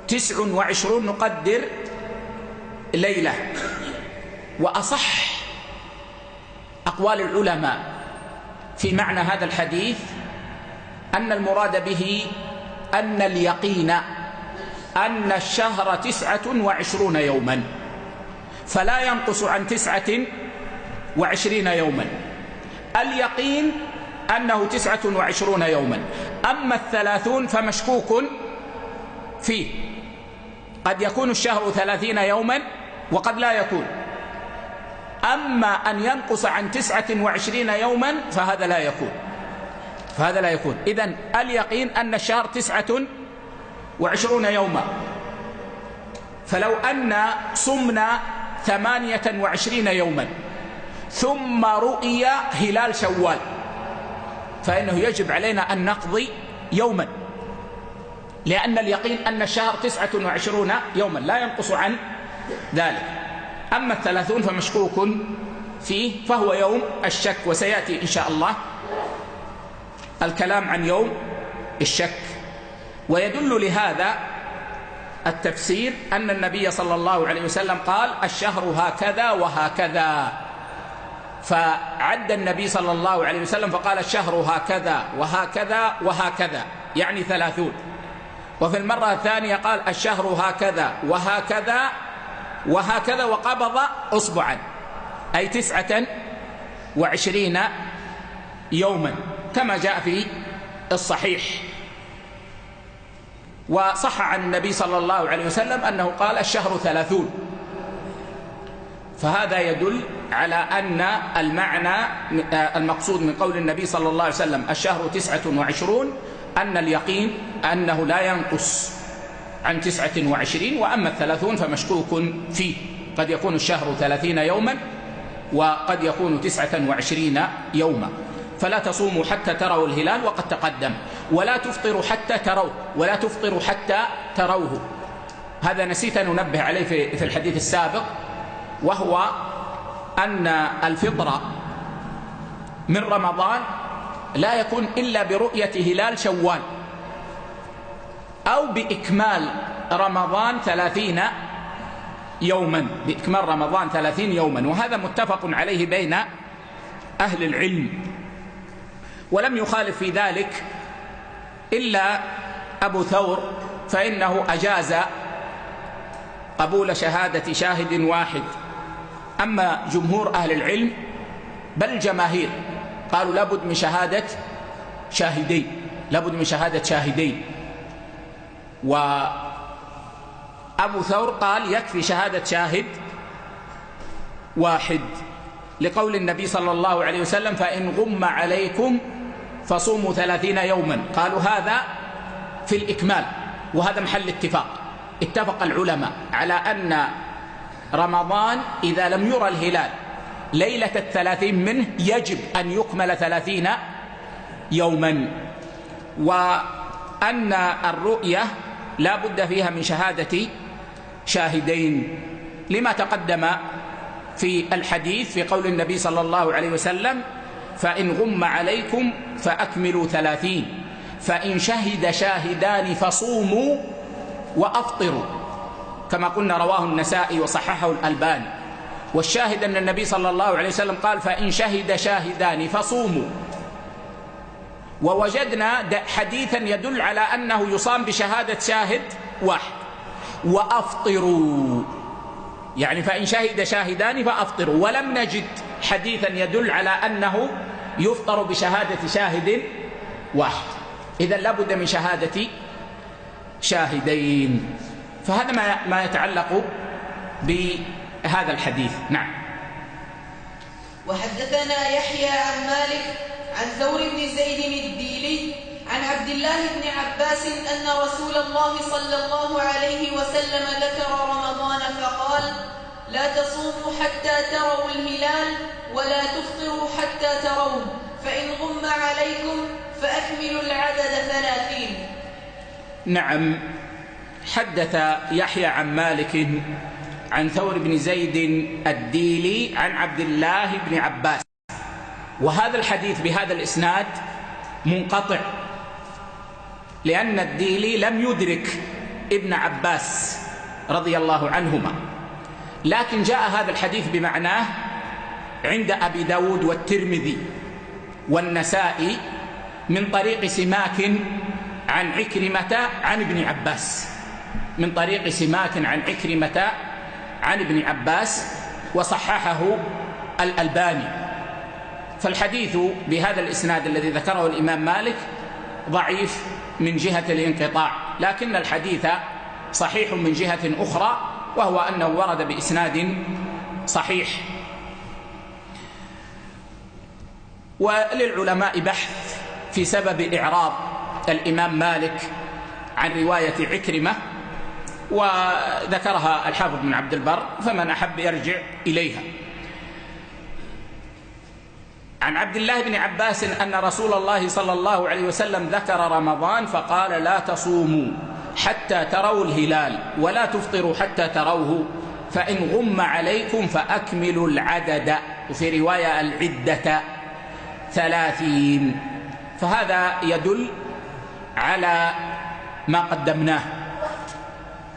29 نقدر ليلة. وأصح أقوال العلماء في معنى هذا الحديث أن المراد به أن اليقين أن الشهر 29 يوما، فلا ينقص عن 29 يوما. اليقين أنه 29 يوما. أما 30 فمشكوك فيه، قد يكون الشهر 30 يوما وقد لا يكون. أما أن ينقص عن 29 يوما فهذا لا يكون. إذن اليقين أن الشهر 29 يوما. فلو أن صمنا 28 يوما ثم رؤي هلال شوال فإنه يجب علينا أن نقضي يوما، لأن اليقين أن الشهر 29 يوما لا ينقص عن ذلك. أما 30 فمشكوك فيه، فهو يوم الشك، وسيأتي إن شاء الله الكلام عن يوم الشك. ويدل لهذا التفسير أن النبي صلى الله عليه وسلم قال: الشهر هكذا وهكذا، فعد النبي صلى الله عليه وسلم فقال: الشهر هكذا وهكذا وهكذا، يعني 30. وفي المرة الثانية قال: الشهر هكذا وهكذا وهكذا، وقبض أصبعا، أي 29 يوما كما جاء في الصحيح. وصح عن النبي صلى الله عليه وسلم أنه قال: الشهر 30. فهذا يدل على أن المعنى المقصود من قول النبي صلى الله عليه وسلم الشهر 29 أن اليقين أنه لا ينقص عن 29، وأما 30 فمشكوك فيه، قد يكون الشهر 30 يوما وقد يكون 29 يوما. فلا تصوموا حتى تروا الهلال، وقد تقدم، ولا تفطروا حتى تروه. هذا نسيت أن ننبه عليه في الحديث السابق، وهو أن الفطر من رمضان لا يكون إلا برؤية هلال شوال أو بإكمال رمضان 30 يوما، وهذا متفق عليه بين أهل العلم. ولم يخالف في ذلك إلا أبو ثور، فإنه أجاز قبول شهادة شاهد واحد. أما جمهور أهل العلم بل الجماهير قالوا لابد من شهادة شاهدين، وأبو ثور قال يكفي شهادة شاهد واحد، لقول النبي صلى الله عليه وسلم: فإن غم عليكم فصوموا 30 يوما. قالوا هذا في الإكمال، وهذا محل اتفاق، اتفق العلماء على أن رمضان إذا لم يرى الهلال ليلة 30 منه يجب أن يكمل 30 يوما، وأن الرؤية لا بد فيها من شهادة شاهدين، لما تقدم في الحديث في قول النبي صلى الله عليه وسلم: فإن غم عليكم فأكملوا 30، فإن شهد شاهدان فصوموا وأفطروا، كما قلنا رواه النسائي وصححه الألباني. والشاهد أن النبي صلى الله عليه وسلم قال: فإن شهد شاهدان فصوموا، ووجدنا حديثا يدل على أنه يصام بشهادة شاهد واحد، وأفطروا، يعني فإن شهد شاهدان فأفطروا، ولم نجد حديثا يدل على أنه يفطر بشهادة شاهد واحد، إذن لابد من شهادة شاهدين. فهذا ما يتعلق بهذا الحديث. نعم. وحدثنا يحيى عن مالك عن ثور بن زيد الديلي عن عبد الله بن عباس أن رسول الله صلى الله عليه وسلم ذكر رمضان فقال: لا تصوموا حتى تروا الهلال ولا تفطروا حتى تروه، فإن غم عليكم فأكملوا العدد 30. نعم. حدث يحيى عن مالك عن ثور بن زيد الديلي عن عبد الله بن عباس، وهذا الحديث بهذا الإسناد منقطع، لأن الديلي لم يدرك ابن عباس رضي الله عنهما، لكن جاء هذا الحديث بمعناه عند أبي داود والترمذي والنسائي من طريق سماك عن عكرمة عن ابن عباس، من طريق سماك عن عكرمة عن ابن عباس، وصححه الألباني. فالحديث بهذا الإسناد الذي ذكره الإمام مالك ضعيف من جهة الانقطاع، لكن الحديث صحيح من جهة أخرى، وهو أنه ورد بإسناد صحيح. وللعلماء بحث في سبب إعراض الإمام مالك عن رواية عكرمة، وذكرها الحافظ بن عبد البر، فمن أحب يرجع إليها. عن عبد الله بن عباس أن رسول الله صلى الله عليه وسلم ذكر رمضان فقال: لا تصوموا حتى تروا الهلال ولا تفطروا حتى تروه، فإن غم عليكم فأكملوا العدد، وفي رواية العدة 30. فهذا يدل على ما قدمناه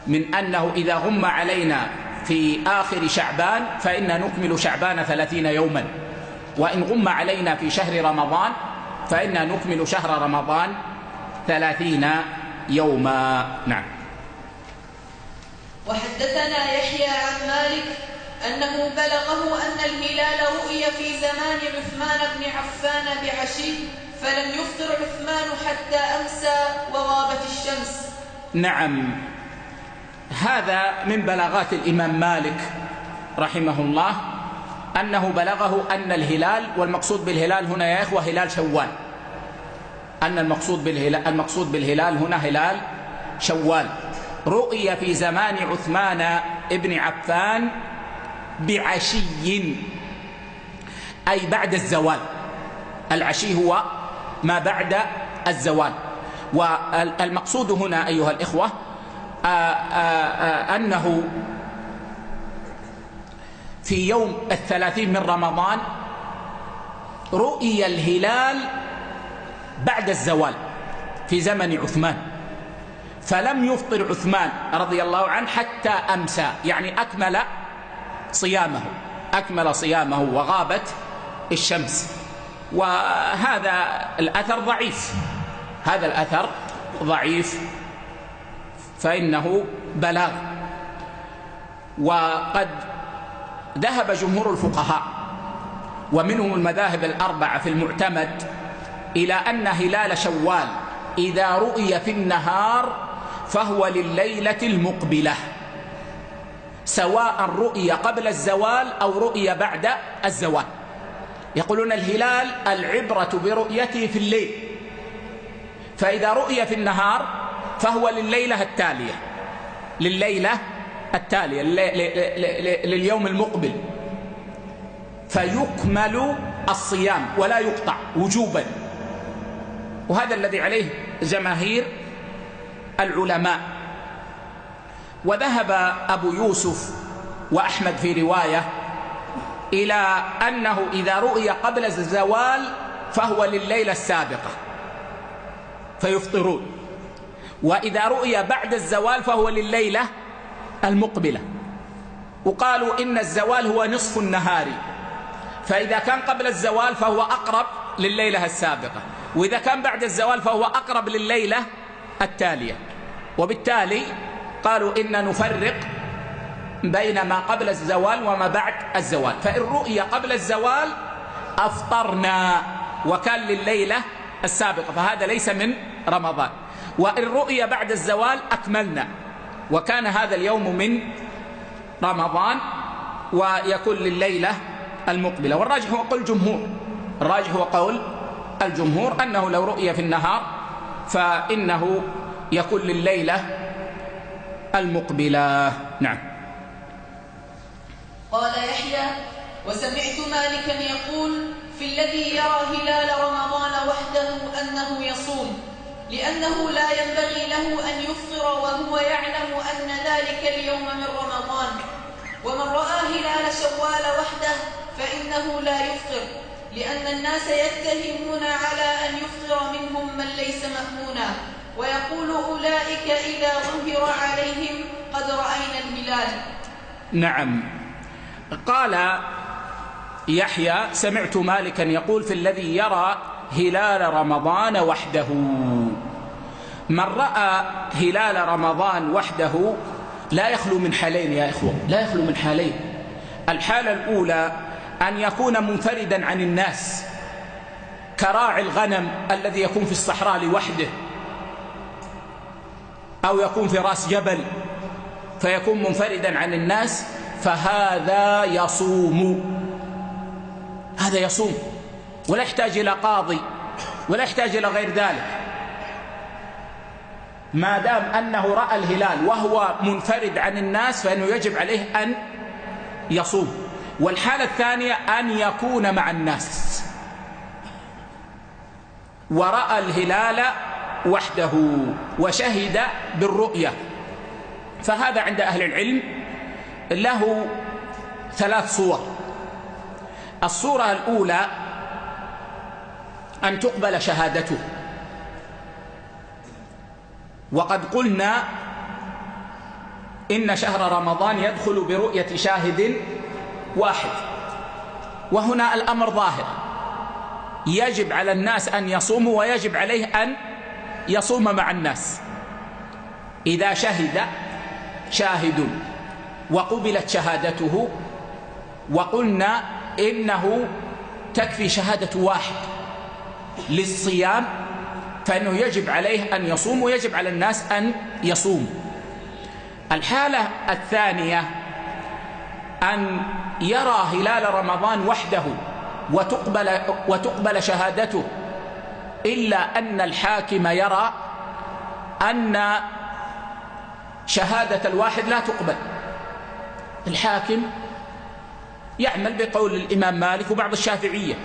من أنه إذا غم علينا في آخر شعبان فإن نكمل شعبان 30 يوما، وإن غم علينا في شهر رمضان فإن نكمل شهر رمضان 30 يوما. نعم. وحدثنا يحيى عن مالك أنه بلغه أن الهلال رؤي في زمان عثمان بن عفان بعشي، فلم يفطر عثمان حتى أمسى وغابت الشمس. نعم. هذا من بلاغات الإمام مالك رحمه الله، أنه بلغه أن الهلال، والمقصود بالهلال هنا يا إخوة هلال شوال، أن المقصود بالهلال هنا هلال شوال، رؤي في زمان عثمان ابن عفان بعشي، أي بعد الزوال. العشي هو ما بعد الزوال. والمقصود هنا أيها الإخوة أنه في يوم 30 من رمضان رؤي الهلال بعد الزوال في زمن عثمان، فلم يفطر عثمان رضي الله عنه حتى أمسى، يعني أكمل صيامه وغابت الشمس. وهذا الأثر ضعيف، هذا الأثر ضعيف، فإنه بلاغ. وقد ذهب جمهور الفقهاء ومنهم المذاهب الأربعة في المعتمد إلى أن هلال شوال إذا رؤي في النهار فهو لليلة المقبلة، سواء رؤي قبل الزوال أو رؤي بعد الزوال. يقولون الهلال العبرة برؤيته في الليل، فإذا رؤي في النهار فهو لليلة التالية، لليلة التالية لليوم المقبل، فيكمل الصيام ولا يقطع وجوبا. وهذا الذي عليه جماهير العلماء. وذهب أبو يوسف وأحمد في رواية إلى أنه إذا رؤي قبل الزوال فهو لليلة السابقة فيفطرون، وإذا رؤي بعد الزوال فهو لليلة المقبلة. وقالوا إن الزوال هو نصف النهار، فإذا كان قبل الزوال فهو أقرب لليلة السابقة، وإذا كان بعد الزوال فهو أقرب لليلة التالية. وبالتالي قالوا إن نفرق بين ما قبل الزوال وما بعد الزوال، فإن رؤي قبل الزوال أفطرنا وكان لليلة السابقة فهذا ليس من رمضان، وإن رؤي بعد الزوال أكملنا وكان هذا اليوم من رمضان ويكون لليلة المقبلة. والراجح هو قول الجمهور، الراجح هو قول الجمهور أنه لو رؤي في النهار فإنه يكون لليلة المقبلة. نعم. قال يحيى: وسمعت مالكا يقول في الذي يرى هلال رمضان وحده أنه يصوم، لأنه لا ينبغي له أن يفطر وهو يعلم أن ذلك اليوم من رمضان، ومن رأى هلال شوال وحده فإنه لا يفطر، لأن الناس يتهمون على أن يفطر منهم من ليس مأمونا، ويقول أولئك إذا ظهر عليهم قد رأينا الهلال. نعم. قال يحيى: سمعت مالكا يقول في الذي يرى هلال رمضان وحده. من رأى هلال رمضان وحده لا يخلو من حالين يا إخوة، لا يخلو من حالين. الحالة الأولى أن يكون منفردا عن الناس كراعي الغنم الذي يكون في الصحراء لوحده، أو يكون في رأس جبل فيكون منفردا عن الناس، فهذا يصوم، هذا يصوم ولا يحتاج إلى قاضي ولا يحتاج إلى غير ذلك، ما دام أنه رأى الهلال وهو منفرد عن الناس فإنه يجب عليه أن يصوم. والحالة الثانية أن يكون مع الناس ورأى الهلال وحده وشهد بالرؤية، فهذا عند أهل العلم له ثلاث صور. الصورة الأولى أن تقبل شهادته، وقد قلنا إن شهر رمضان يدخل برؤية شاهد واحد، وهنا الأمر ظاهر، يجب على الناس أن يصوموا ويجب عليه أن يصوم مع الناس. إذا شهد شاهد وقبلت شهادته، وقلنا إنه تكفي شهادة واحد للصيام، فإنه يجب عليه أن يصوم ويجب على الناس أن يصوم. الحالة الثانية أن يرى هلال رمضان وحده وتقبل شهادته، إلا أن الحاكم يرى أن شهادة الواحد لا تقبل. الحاكم يعمل بقول الإمام مالك وبعض الشافعية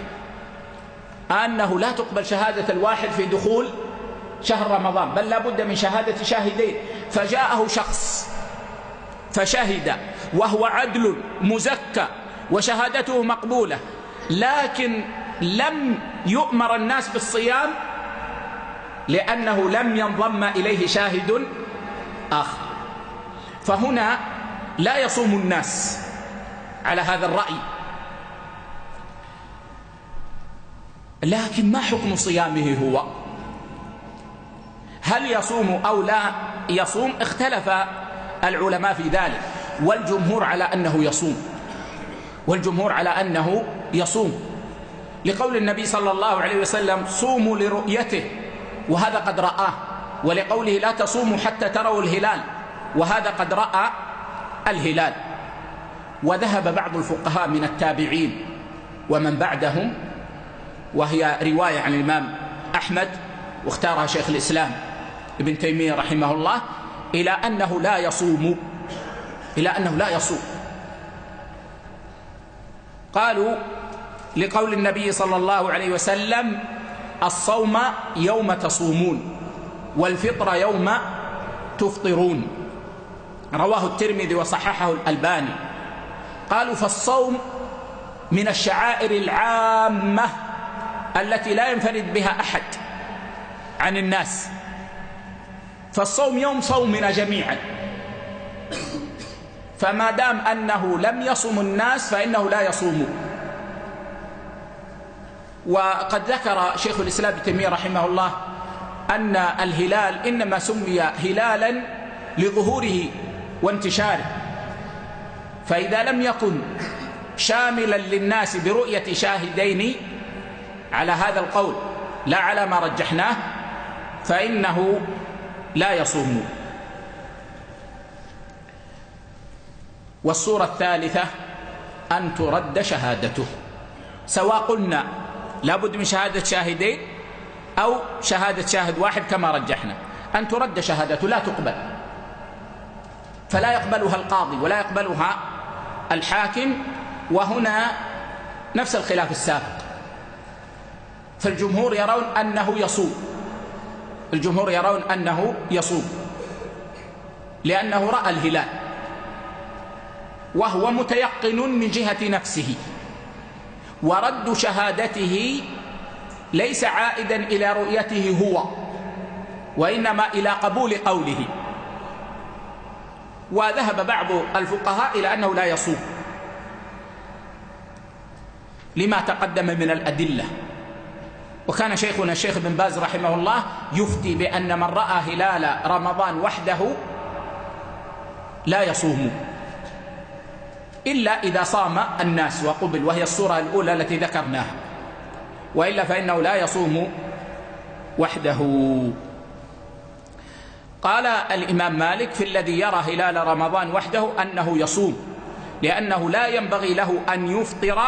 أنه لا تقبل شهادة الواحد في دخول شهر رمضان، بل لا بد من شهادة شاهدين. فجاءه شخص فشهد وهو عدل مزكى وشهادته مقبولة، لكن لم يؤمر الناس بالصيام لأنه لم ينضم إليه شاهد آخر، فهنا لا يصوم الناس على هذا الرأي. لكن ما حكم صيامه هو؟ هل يصوم أو لا يصوم؟ اختلف العلماء في ذلك، والجمهور على أنه يصوم، والجمهور على أنه يصوم لقول النبي صلى الله عليه وسلم: صوموا لرؤيته، وهذا قد رآه، ولقوله: لا تصوموا حتى تروا الهلال، وهذا قد رأى الهلال. وذهب بعض الفقهاء من التابعين ومن بعدهم، وهي رواية عن الإمام أحمد واختارها شيخ الإسلام ابن تيمية رحمه الله إلى أنه لا يصوم، قالوا لقول النبي صلى الله عليه وسلم: الصوم يوم تصومون والفطر يوم تفطرون، رواه الترمذي وصححه الألباني. قالوا: فالصوم من الشعائر العامة التي لا ينفرد بها أحد عن الناس، فالصوم يوم صومنا جميعا، فما دام أنه لم يصم الناس فإنه لا يصوم. وقد ذكر شيخ الإسلام ابن تيمية رحمه الله أن الهلال إنما سمي هلالا لظهوره وانتشاره، فإذا لم يكن شاملا للناس برؤية شاهدين على هذا القول لا على ما رجحناه فإنه لا يصوم. والصورة الثالثة أن ترد شهادته، سواء قلنا لابد من شهادة شاهدين أو شهادة شاهد واحد كما رجحنا، أن ترد شهادته لا تقبل، فلا يقبلها القاضي ولا يقبلها الحاكم. وهنا نفس الخلاف السابق، فالجمهور يرون أنه يصوم، لأنه رأى الهلال وهو متيقن من جهة نفسه، ورد شهادته ليس عائدا إلى رؤيته هو، وإنما إلى قبول قوله. وذهب بعض الفقهاء إلى أنه لا يصوم لما تقدم من الأدلة. وكان شيخنا الشيخ بن باز رحمه الله يفتي بأن من رأى هلال رمضان وحده لا يصوم إلا إذا صام الناس وقبل، وهي الصورة الأولى التي ذكرناها، وإلا فإنه لا يصوم وحده. قال الإمام مالك في الذي يرى هلال رمضان وحده أنه يصوم، لأنه لا ينبغي له أن يفطر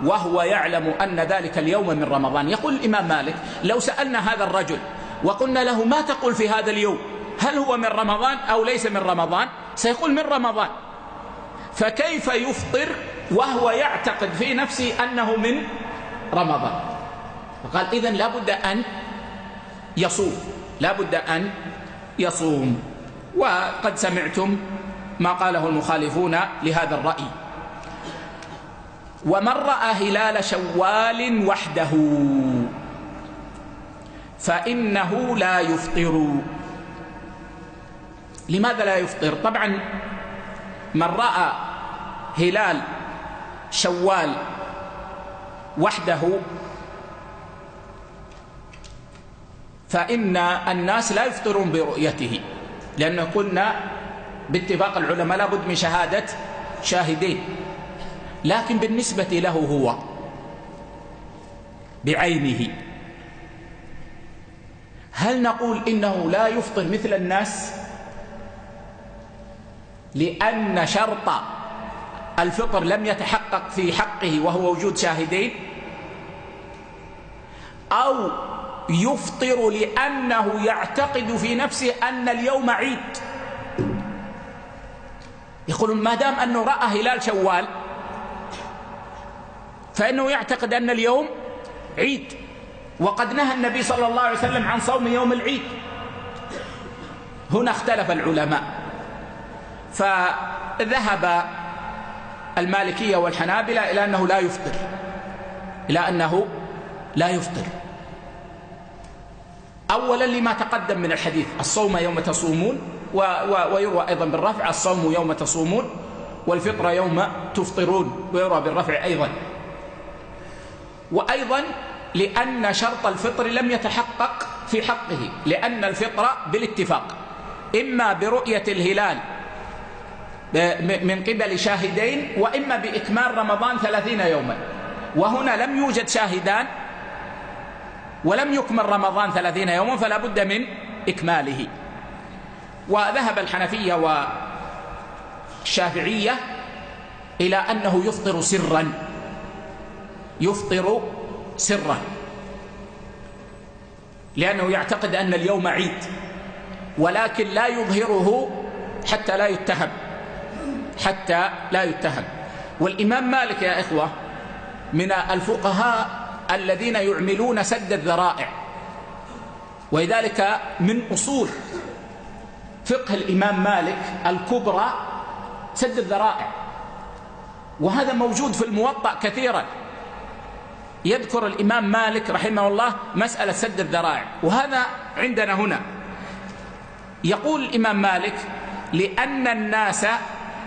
وهو يعلم أن ذلك اليوم من رمضان. يقول الإمام مالك: لو سألنا هذا الرجل وقلنا له ما تقول في هذا اليوم، هل هو من رمضان أو ليس من رمضان؟ سيقول من رمضان، فكيف يفطر وهو يعتقد في نفسه أنه من رمضان؟ فقال: إذن لابد أن يصوم. وقد سمعتم ما قاله المخالفون لهذا الرأي. ومن رأى هلال شوال وحده فإنه لا يفطر. لماذا لا يفطر؟ طبعا من رأى هلال شوال وحده فإن الناس لا يفطرون برؤيته، لأنه قلنا باتفاق العلماء لابد من شهادة شاهدين. لكن بالنسبة له هو بعينه، هل نقول إنه لا يفطر مثل الناس لأن شرط الفطر لم يتحقق في حقه وهو وجود شاهدين، أو يفطر لأنه يعتقد في نفسه أن اليوم عيد؟ يقولون ما دام أنه رأى هلال شوال فإنه يعتقد أن اليوم عيد، وقد نهى النبي صلى الله عليه وسلم عن صوم يوم العيد. هنا اختلف العلماء، فذهب المالكية والحنابلة إلى أنه لا يفطر، أولا لما تقدم من الحديث: الصوم يوم تصومون، ويروى أيضا بالرفع: الصوم يوم تصومون والفطر يوم تفطرون، ويروى بالرفع أيضا. وأيضا لأن شرط الفطر لم يتحقق في حقه، لأن الفطر بالاتفاق إما برؤية الهلال من قبل شاهدين، وإما بإكمال رمضان 30 يوما، وهنا لم يوجد شاهدان ولم يكمل رمضان 30 يوما، فلا بد من إكماله. وذهب الحنفية والشافعية إلى أنه يفطر سرا، لأنه يعتقد أن اليوم عيد، ولكن لا يظهره حتى لا يتهم. والإمام مالك يا إخوة من الفقهاء الذين يعملون سد الذرائع، ولذلك من أصول فقه الإمام مالك الكبرى سد الذرائع، وهذا موجود في الموطأ كثيرا. يذكر الإمام مالك رحمه الله مسألة سد الذرائع، وهذا عندنا هنا. يقول الإمام مالك: لأن الناس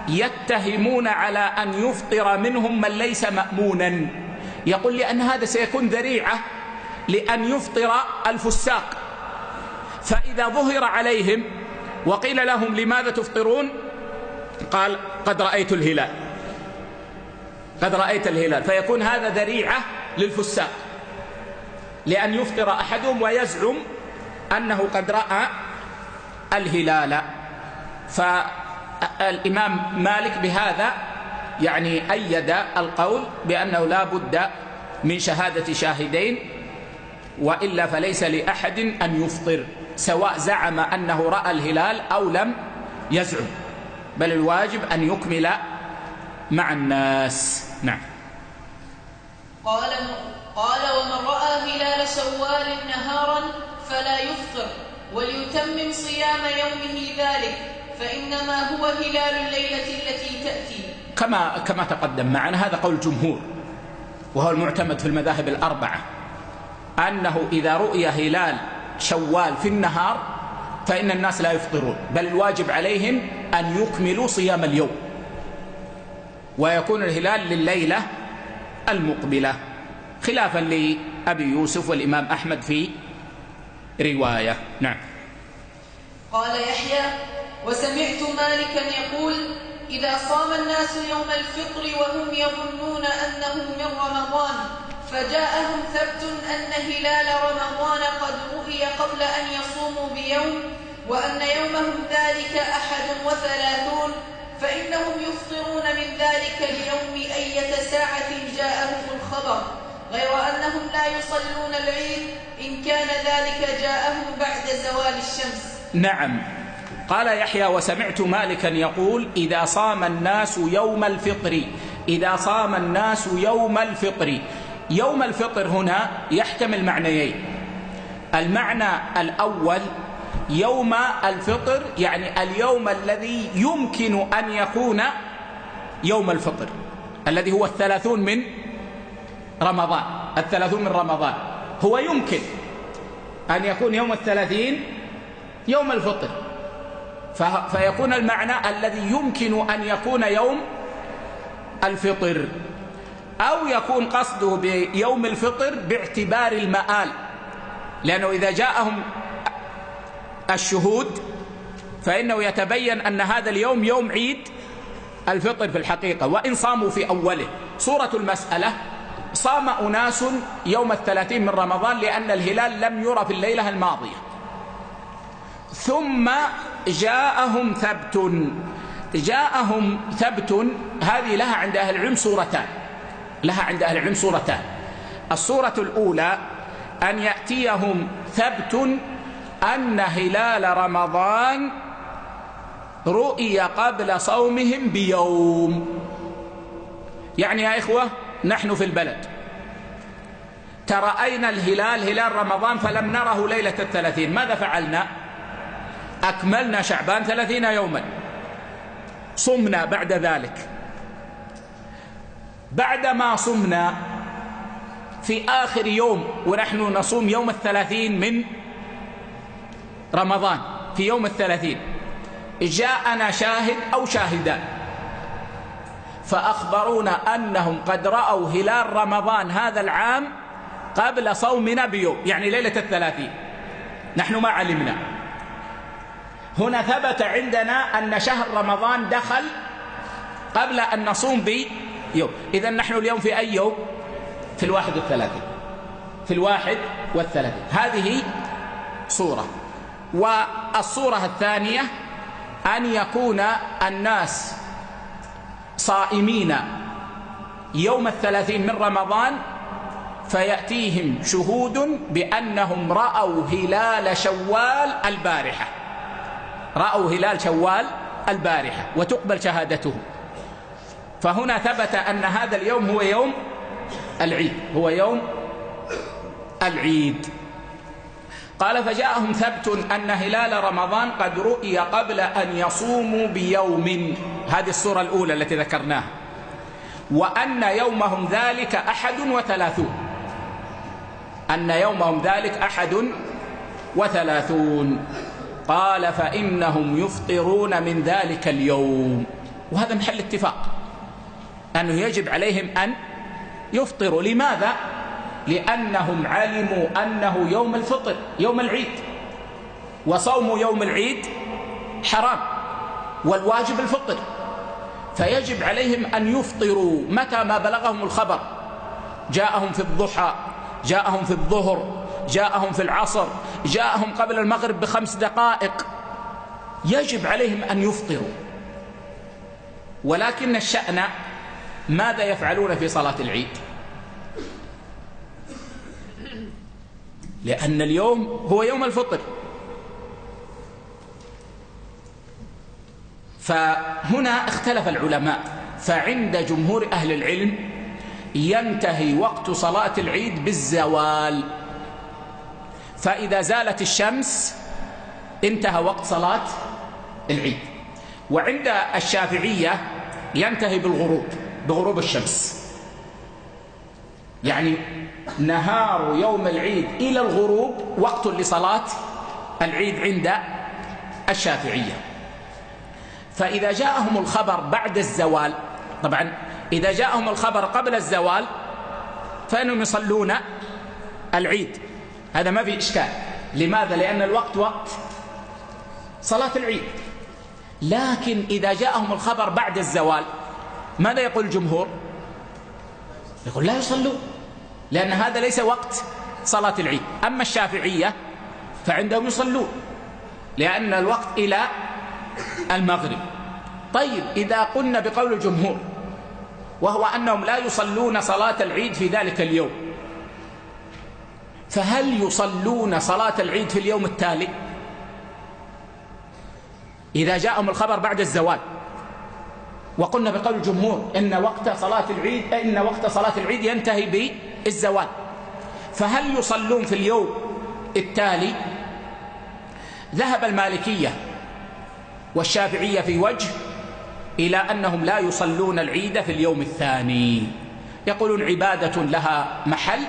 يتهمون على أن يفطر منهم من ليس مأمونا. يقول لأن هذا سيكون ذريعة لأن يفطر الفساق، فإذا ظهر عليهم وقيل لهم لماذا تفطرون؟ قال: قد رأيت الهلال، فيكون هذا ذريعة للفساق لأن يفطر أحدهم ويزعم أنه قد رأى الهلال. فالإمام مالك بهذا يعني أيد القول بأنه لا بد من شهادة شاهدين، وإلا فليس لأحد أن يفطر سواء زعم أنه رأى الهلال أو لم يزعم، بل الواجب أن يكمل مع الناس. نعم. قال: ومن رأى هلال شوال نهارا فلا يفطر، وليتمم صيام يومه ذلك، فإنما هو هلال الليلة التي تأتي. كما تقدم معنا، هذا قول الجمهور وهو المعتمد في المذاهب الأربعة، أنه إذا رؤي هلال شوال في النهار فإن الناس لا يفطرون، بل الواجب عليهم أن يكملوا صيام اليوم، ويكون الهلال لليلة المقبلة، خلافا لأبي يوسف والإمام أحمد في رواية. نعم. قال يحيى: وسمعت مالكا يقول: إذا صام الناس يوم الفطر وهم يظنون أنه من رمضان، فجاءهم ثبت أن هلال رمضان قد رؤي قبل أن يصوموا بيوم، وأن يومهم ذلك 31، فإنهم يفطرون من ذلك اليوم أية ساعة جاءهم الخبر، غير أنهم لا يصلون العيد إن كان ذلك جاءهم بعد زوال الشمس. نعم. قال يحيى: وسمعت مالكا يقول: إذا صام الناس يوم الفطر. يوم الفطر هنا يحتمل معنيين. المعنى الأول يوم الفطر يعني اليوم الذي يمكن أن يكون يوم الفطر، الذي هو 30 من رمضان، هو يمكن أن يكون يوم 30 يوم الفطر، فيكون المعنى الذي يمكن أن يكون يوم الفطر، أو يكون قصده بيوم الفطر باعتبار المآل، لأنه إذا جاءهم الشهود فإنه يتبين أن هذا اليوم يوم عيد الفطر في الحقيقة، وإن صاموا في أوله. صورة المسألة: صام أناس يوم 30 من رمضان لأن الهلال لم يرى في الليلة الماضية، ثم جاءهم ثبت. هذه لها عند أهل العلم صورتان. الصورة الأولى أن يأتيهم ثبت أن هلال رمضان رؤي قبل صومهم بيوم. يعني يا إخوة، نحن في البلد ترأينا هلال رمضان فلم نره ليلة 30، ماذا فعلنا؟ أكملنا شعبان 30 يوما، صمنا بعد ذلك. بعدما صمنا في آخر يوم ونحن نصوم يوم 30 من رمضان، في يوم 30 جاءنا شاهد أو شاهدان فأخبرونا أنهم قد رأوا هلال رمضان هذا العام قبل صومنا بيوم، يعني ليلة 30. نحن ما علمنا. هنا ثبت عندنا أن شهر رمضان دخل قبل أن نصوم بيوم. إذن نحن اليوم في أي يوم؟ في 31. هذه صورة. والصورة الثانية أن يكون الناس صائمين يوم 30 من رمضان فيأتيهم شهود بأنهم رأوا هلال شوال البارحة، رأوا هلال شوال البارحة وتقبل شهادته. فهنا ثبت أن هذا اليوم هو يوم العيد، هو يوم العيد. قال فجاءهم ثبت أن هلال رمضان قد رؤي قبل أن يصوموا بيوم، هذه الصورة الأولى التي ذكرناها، وأن يومهم ذلك 31، أن يومهم ذلك 31. قال فإنهم يفطرون من ذلك اليوم، وهذا محل اتفاق أنه يجب عليهم أن يفطروا. لماذا؟ لأنهم علموا أنه يوم الفطر يوم العيد، وصوم يوم العيد حرام والواجب الفطر، فيجب عليهم أن يفطروا متى ما بلغهم الخبر، جاءهم في الضحى، جاءهم في الظهر، جاءهم في العصر، جاءهم قبل المغرب ب5 دقائق، يجب عليهم أن يفطروا. ولكن الشأن ماذا يفعلون في صلاة العيد؟ لأن اليوم هو يوم الفطر. فهنا اختلف العلماء، فعند جمهور أهل العلم ينتهي وقت صلاة العيد بالزوال، فإذا زالت الشمس انتهى وقت صلاة العيد. وعند الشافعية ينتهي بالغروب، بغروب الشمس، يعني نهار يوم العيد إلى الغروب وقت لصلاة العيد عند الشافعية. فإذا جاءهم الخبر بعد الزوال، طبعا إذا جاءهم الخبر قبل الزوال فإنهم يصلون العيد، هذا ما في إشكال. لماذا؟ لأن الوقت وقت صلاة العيد. لكن إذا جاءهم الخبر بعد الزوال ماذا يقول الجمهور؟ يقول لا يصلون، لأن هذا ليس وقت صلاة العيد. أما الشافعية فعندهم يصلون، لأن الوقت إلى المغرب. طيب إذا قلنا بقول الجمهور وهو أنهم لا يصلون صلاة العيد في ذلك اليوم، فهل يصلون صلاة العيد في اليوم التالي إذا جاءهم الخبر بعد الزوال؟ وقلنا بقول الجمهور إن وقت صلاة العيد ينتهي بالزوال، فهل يصلون في اليوم التالي؟ ذهب المالكية والشافعية في وجه إلى أنهم لا يصلون العيد في اليوم الثاني، يقولون عبادة لها محل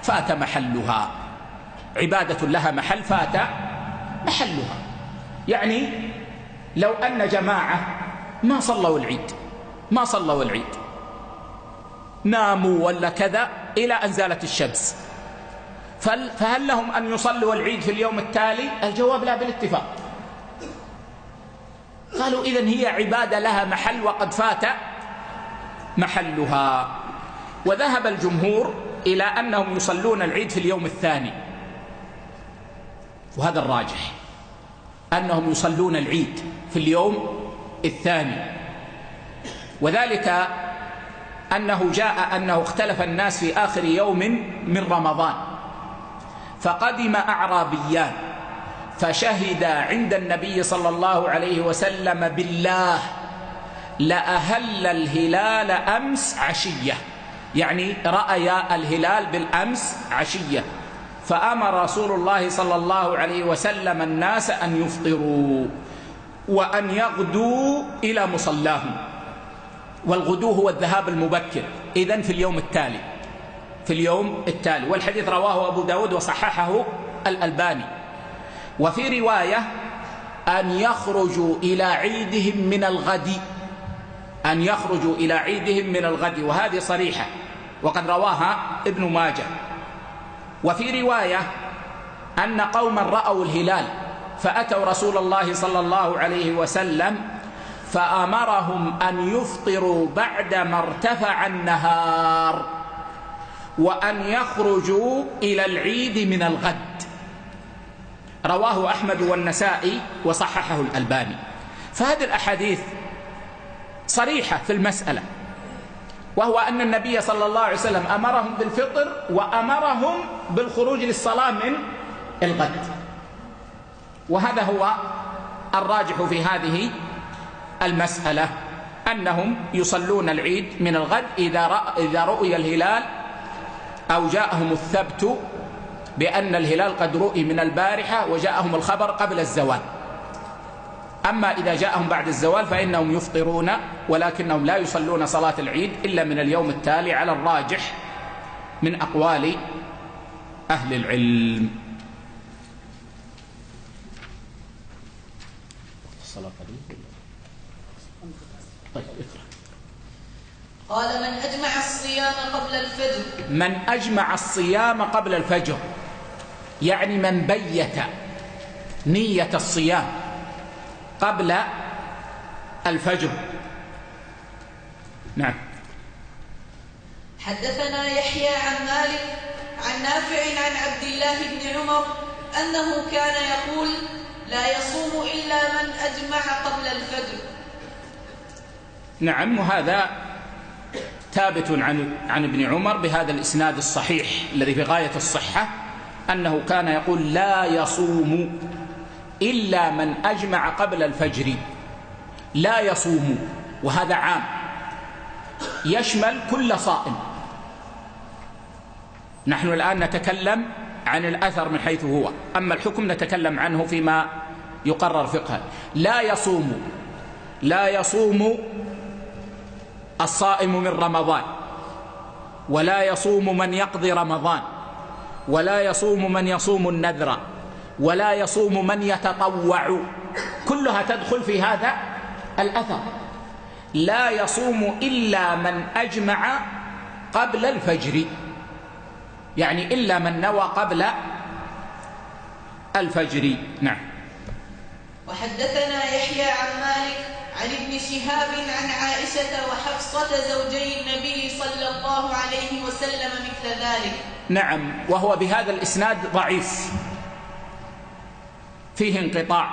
فات محلها، عبادة لها محل فات محلها. يعني لو أن جماعة ما صلوا العيد، ناموا ولا كذا إلى أن زالت الشمس، فهل لهم أن يصلوا العيد في اليوم التالي؟ الجواب لا بالاتفاق. قالوا إذن هي عبادة لها محل وقد فات محلها. وذهب الجمهور إلى أنهم يصلون العيد في اليوم الثاني، وهذا الراجح، أنهم يصلون العيد في اليوم الثاني. وذلك أنه جاء أنه اختلف الناس في آخر يوم من رمضان، فقدم أعرابيان فشهدا عند النبي صلى الله عليه وسلم بالله لأهل الهلال أمس عشية، يعني رأيا الهلال بالأمس عشية، فأمر رسول الله صلى الله عليه وسلم الناس أن يفطروا وأن يغدوا إلى مصلاهم، والغدو هو الذهاب المبكر، إذن في اليوم التالي. والحديث رواه أبو داود وصححه الألباني. وفي رواية أن يخرجوا إلى عيدهم من الغد، وهذه صريحة وقد رواها ابن ماجه. وفي رواية أن قوما رأوا الهلال فأتوا رسول الله صلى الله عليه وسلم فأمرهم أن يفطروا بعدما ارتفع النهار وأن يخرجوا إلى العيد من الغد. رواه أحمد والنسائي وصححه الألباني. فهذه الأحاديث صريحة في المسألة، وهو أن النبي صلى الله عليه وسلم أمرهم بالفطر وأمرهم بالخروج للصلاة من الغد، وهذا هو الراجح في هذه المسألة أنهم يصلون العيد من الغد إذا رؤي الهلال أو جاءهم الثبت بأن الهلال قد رؤي من البارحة وجاءهم الخبر قبل الزوال. أما إذا جاءهم بعد الزوال فإنهم يفطرون، ولكنهم لا يصلون صلاة العيد إلا من اليوم التالي على الراجح من أقوال أهل العلم. طيب اقرأ. قال: من أجمع الصيام قبل الفجر. من أجمع الصيام قبل الفجر يعني من بيت نية الصيام قبل الفجر. نعم. حدثنا يحيى عن مالك عن نافع عن عبد الله بن عمر أنه كان يقول: لا يصوم إلا من أجمع قبل الفجر. نعم، وهذا ثابت عن ابن عمر بهذا الإسناد الصحيح الذي في غاية الصحة، أنه كان يقول: لا يصوم إلا من أجمع قبل الفجر. لا يصوم، وهذا عام يشمل كل صائم. نحن الآن نتكلم عن الأثر من حيث هو، أما الحكم نتكلم عنه فيما يقرر فقها. لا يصوم الصائم من رمضان، ولا يصوم من يقضي رمضان، ولا يصوم من يصوم النذر، ولا يصوم من يتطوع، كلها تدخل في هذا الأثر. لا يصوم إلا من أجمع قبل الفجر، يعني إلا من نوى قبل الفجر. نعم. وحدثنا يحيى عن مالك عن ابن شهاب عن عائشة وحفصة زوجي النبي صلى الله عليه وسلم مثل ذلك. نعم، وهو بهذا الإسناد ضعيف فيه انقطاع،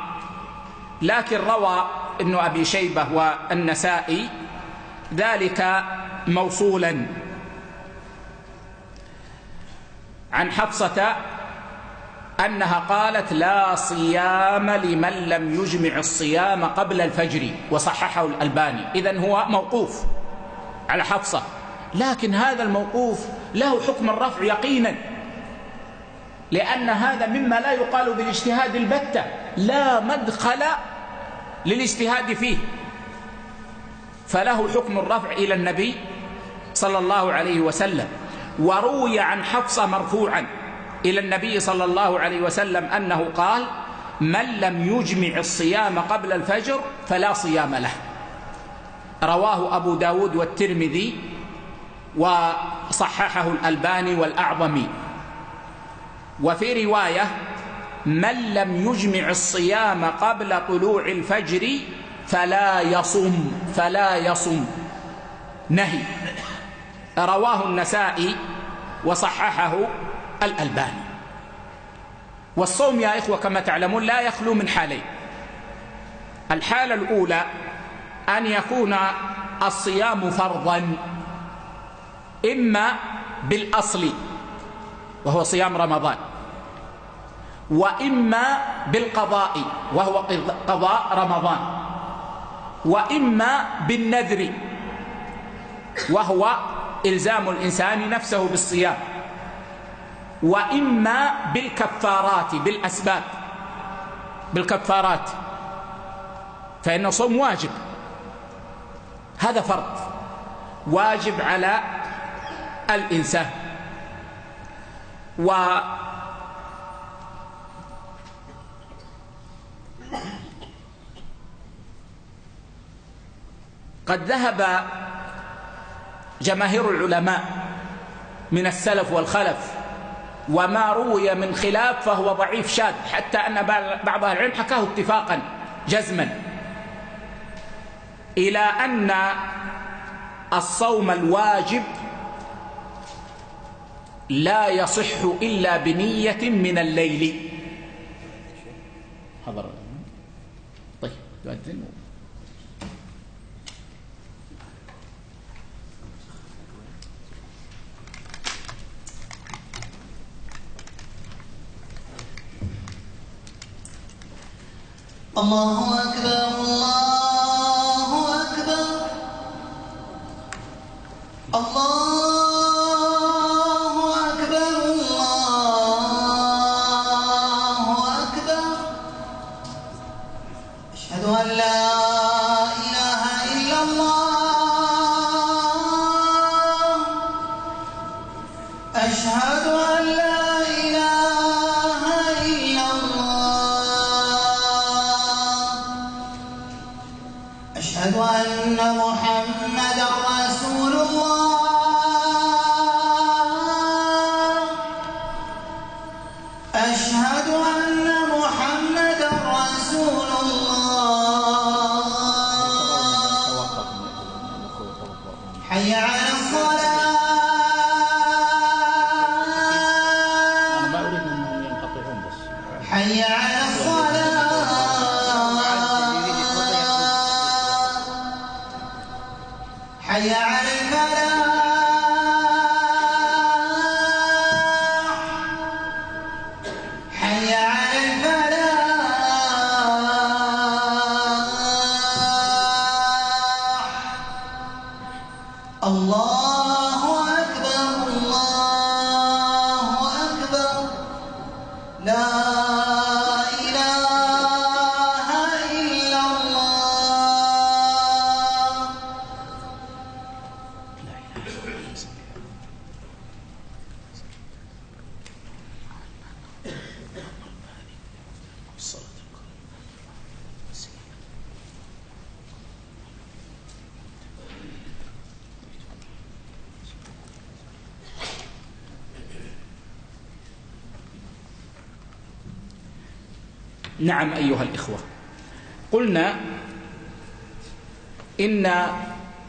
لكن روى ابن أبي شيبة والنسائي ذلك موصولا عن حفصة أنها قالت: لا صيام لمن لم يجمع الصيام قبل الفجر، وصححه الألباني. إذن هو موقوف على حفصة، لكن هذا الموقوف له حكم الرفع يقينا، لأن هذا مما لا يقال بالاجتهاد البتة، لا مدخل للاجتهاد فيه، فله حكم الرفع إلى النبي صلى الله عليه وسلم. وروي عن حفصة مرفوعا إلى النبي صلى الله عليه وسلم أنه قال: من لم يجمع الصيام قبل الفجر فلا صيام له. رواه أبو داود والترمذي وصححه الألباني والأعظمي. وفي رواية: من لم يجمع الصيام قبل طلوع الفجر فلا يصم نهي. رواه النسائي وصححه الألباني. والصوم يا إخوة كما تعلمون لا يخلو من حالين. الحالة الأولى أن يكون الصيام فرضا، إما بالأصل وهو صيام رمضان، وإما بالقضاء وهو قضاء رمضان، وإما بالنذر وهو إلزام الإنسان نفسه بالصيام، وإما بالكفارات بالأسباب بالكفارات، فإن الصوم واجب، هذا فرض واجب على الإنسان. قد ذهب جماهير العلماء من السلف والخلف، وما روي من خلاف فهو ضعيف شاذ، حتى أن بعض أهل العلم حكاه اتفاقا جزما، إلى أن الصوم الواجب لا يصح إلا بنية من الليل. حضر. طيب يؤذن. الله أكبر الله أكبر الله أكبر الله أكبر أشهد أن لا إله إلا الله أشهد أن لا إله إلا الله أشهد أن محمدا رسول الله أشهد أن محمدا رسول الله حي على الصلاة حي على الصلاة حي على الفلاح حي على الفلاح الله أكبر الله أكبر لا إله إلا الله نعم أيها الإخوة، قلنا إن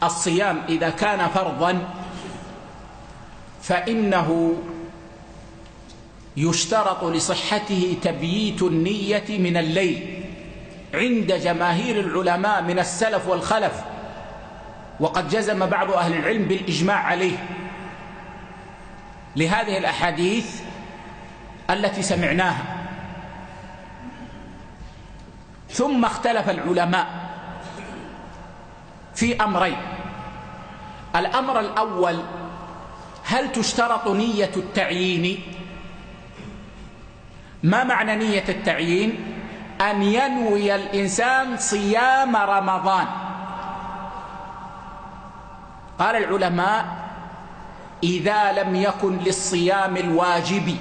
الصيام إذا كان فرضا فإنه يشترط لصحته تبييت النية من الليل عند جماهير العلماء من السلف والخلف، وقد جزم بعض أهل العلم بالإجماع عليه لهذه الأحاديث التي سمعناها. ثم اختلف العلماء في أمرين: الأمر الأول، هل تشترط نية التعيين؟ ما معنى نية التعيين؟ أن ينوي الإنسان صيام رمضان. قال العلماء: إذا لم يكن للصيام الواجب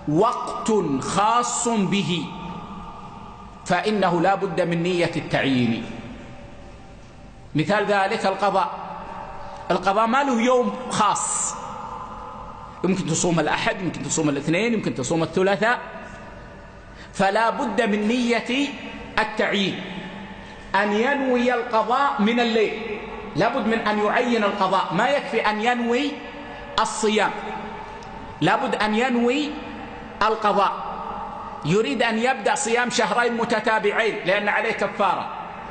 وقت خاص به فإنه لا بد من نية التعيين. مثال ذلك القضاء ما له يوم خاص، يمكن تصوم الأحد، يمكن تصوم الاثنين، يمكن تصوم الثلاثاء، فلا بد من نية التعيين، أن ينوي القضاء من الليل، لا بد من أن يعين القضاء، ما يكفي أن ينوي الصيام، لا بد أن ينوي القضاء. يريد أن يبدأ صيام شهرين متتابعين لأن عليه كفارة،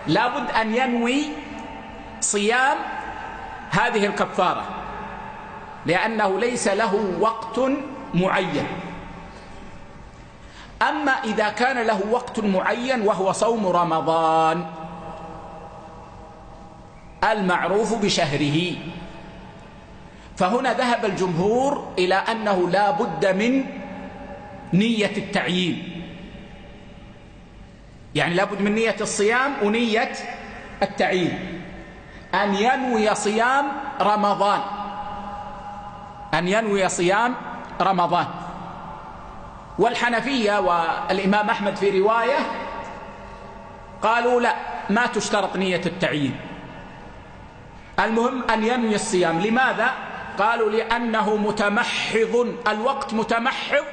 لا بد أن ينوي صيام هذه الكفارة لأنه ليس له وقت معين. أما إذا كان له وقت معين وهو صوم رمضان المعروف بشهره، فهنا ذهب الجمهور إلى أنه لا بد من نية التعيين، يعني لا بد من نية الصيام ونية التعيين، أن ينوي صيام رمضان، أن ينوي صيام رمضان. والحنفية والإمام أحمد في رواية قالوا لا، ما تشترط نية التعيين، المهم أن ينوي الصيام. لماذا؟ قالوا لأنه متمحض، الوقت متمحض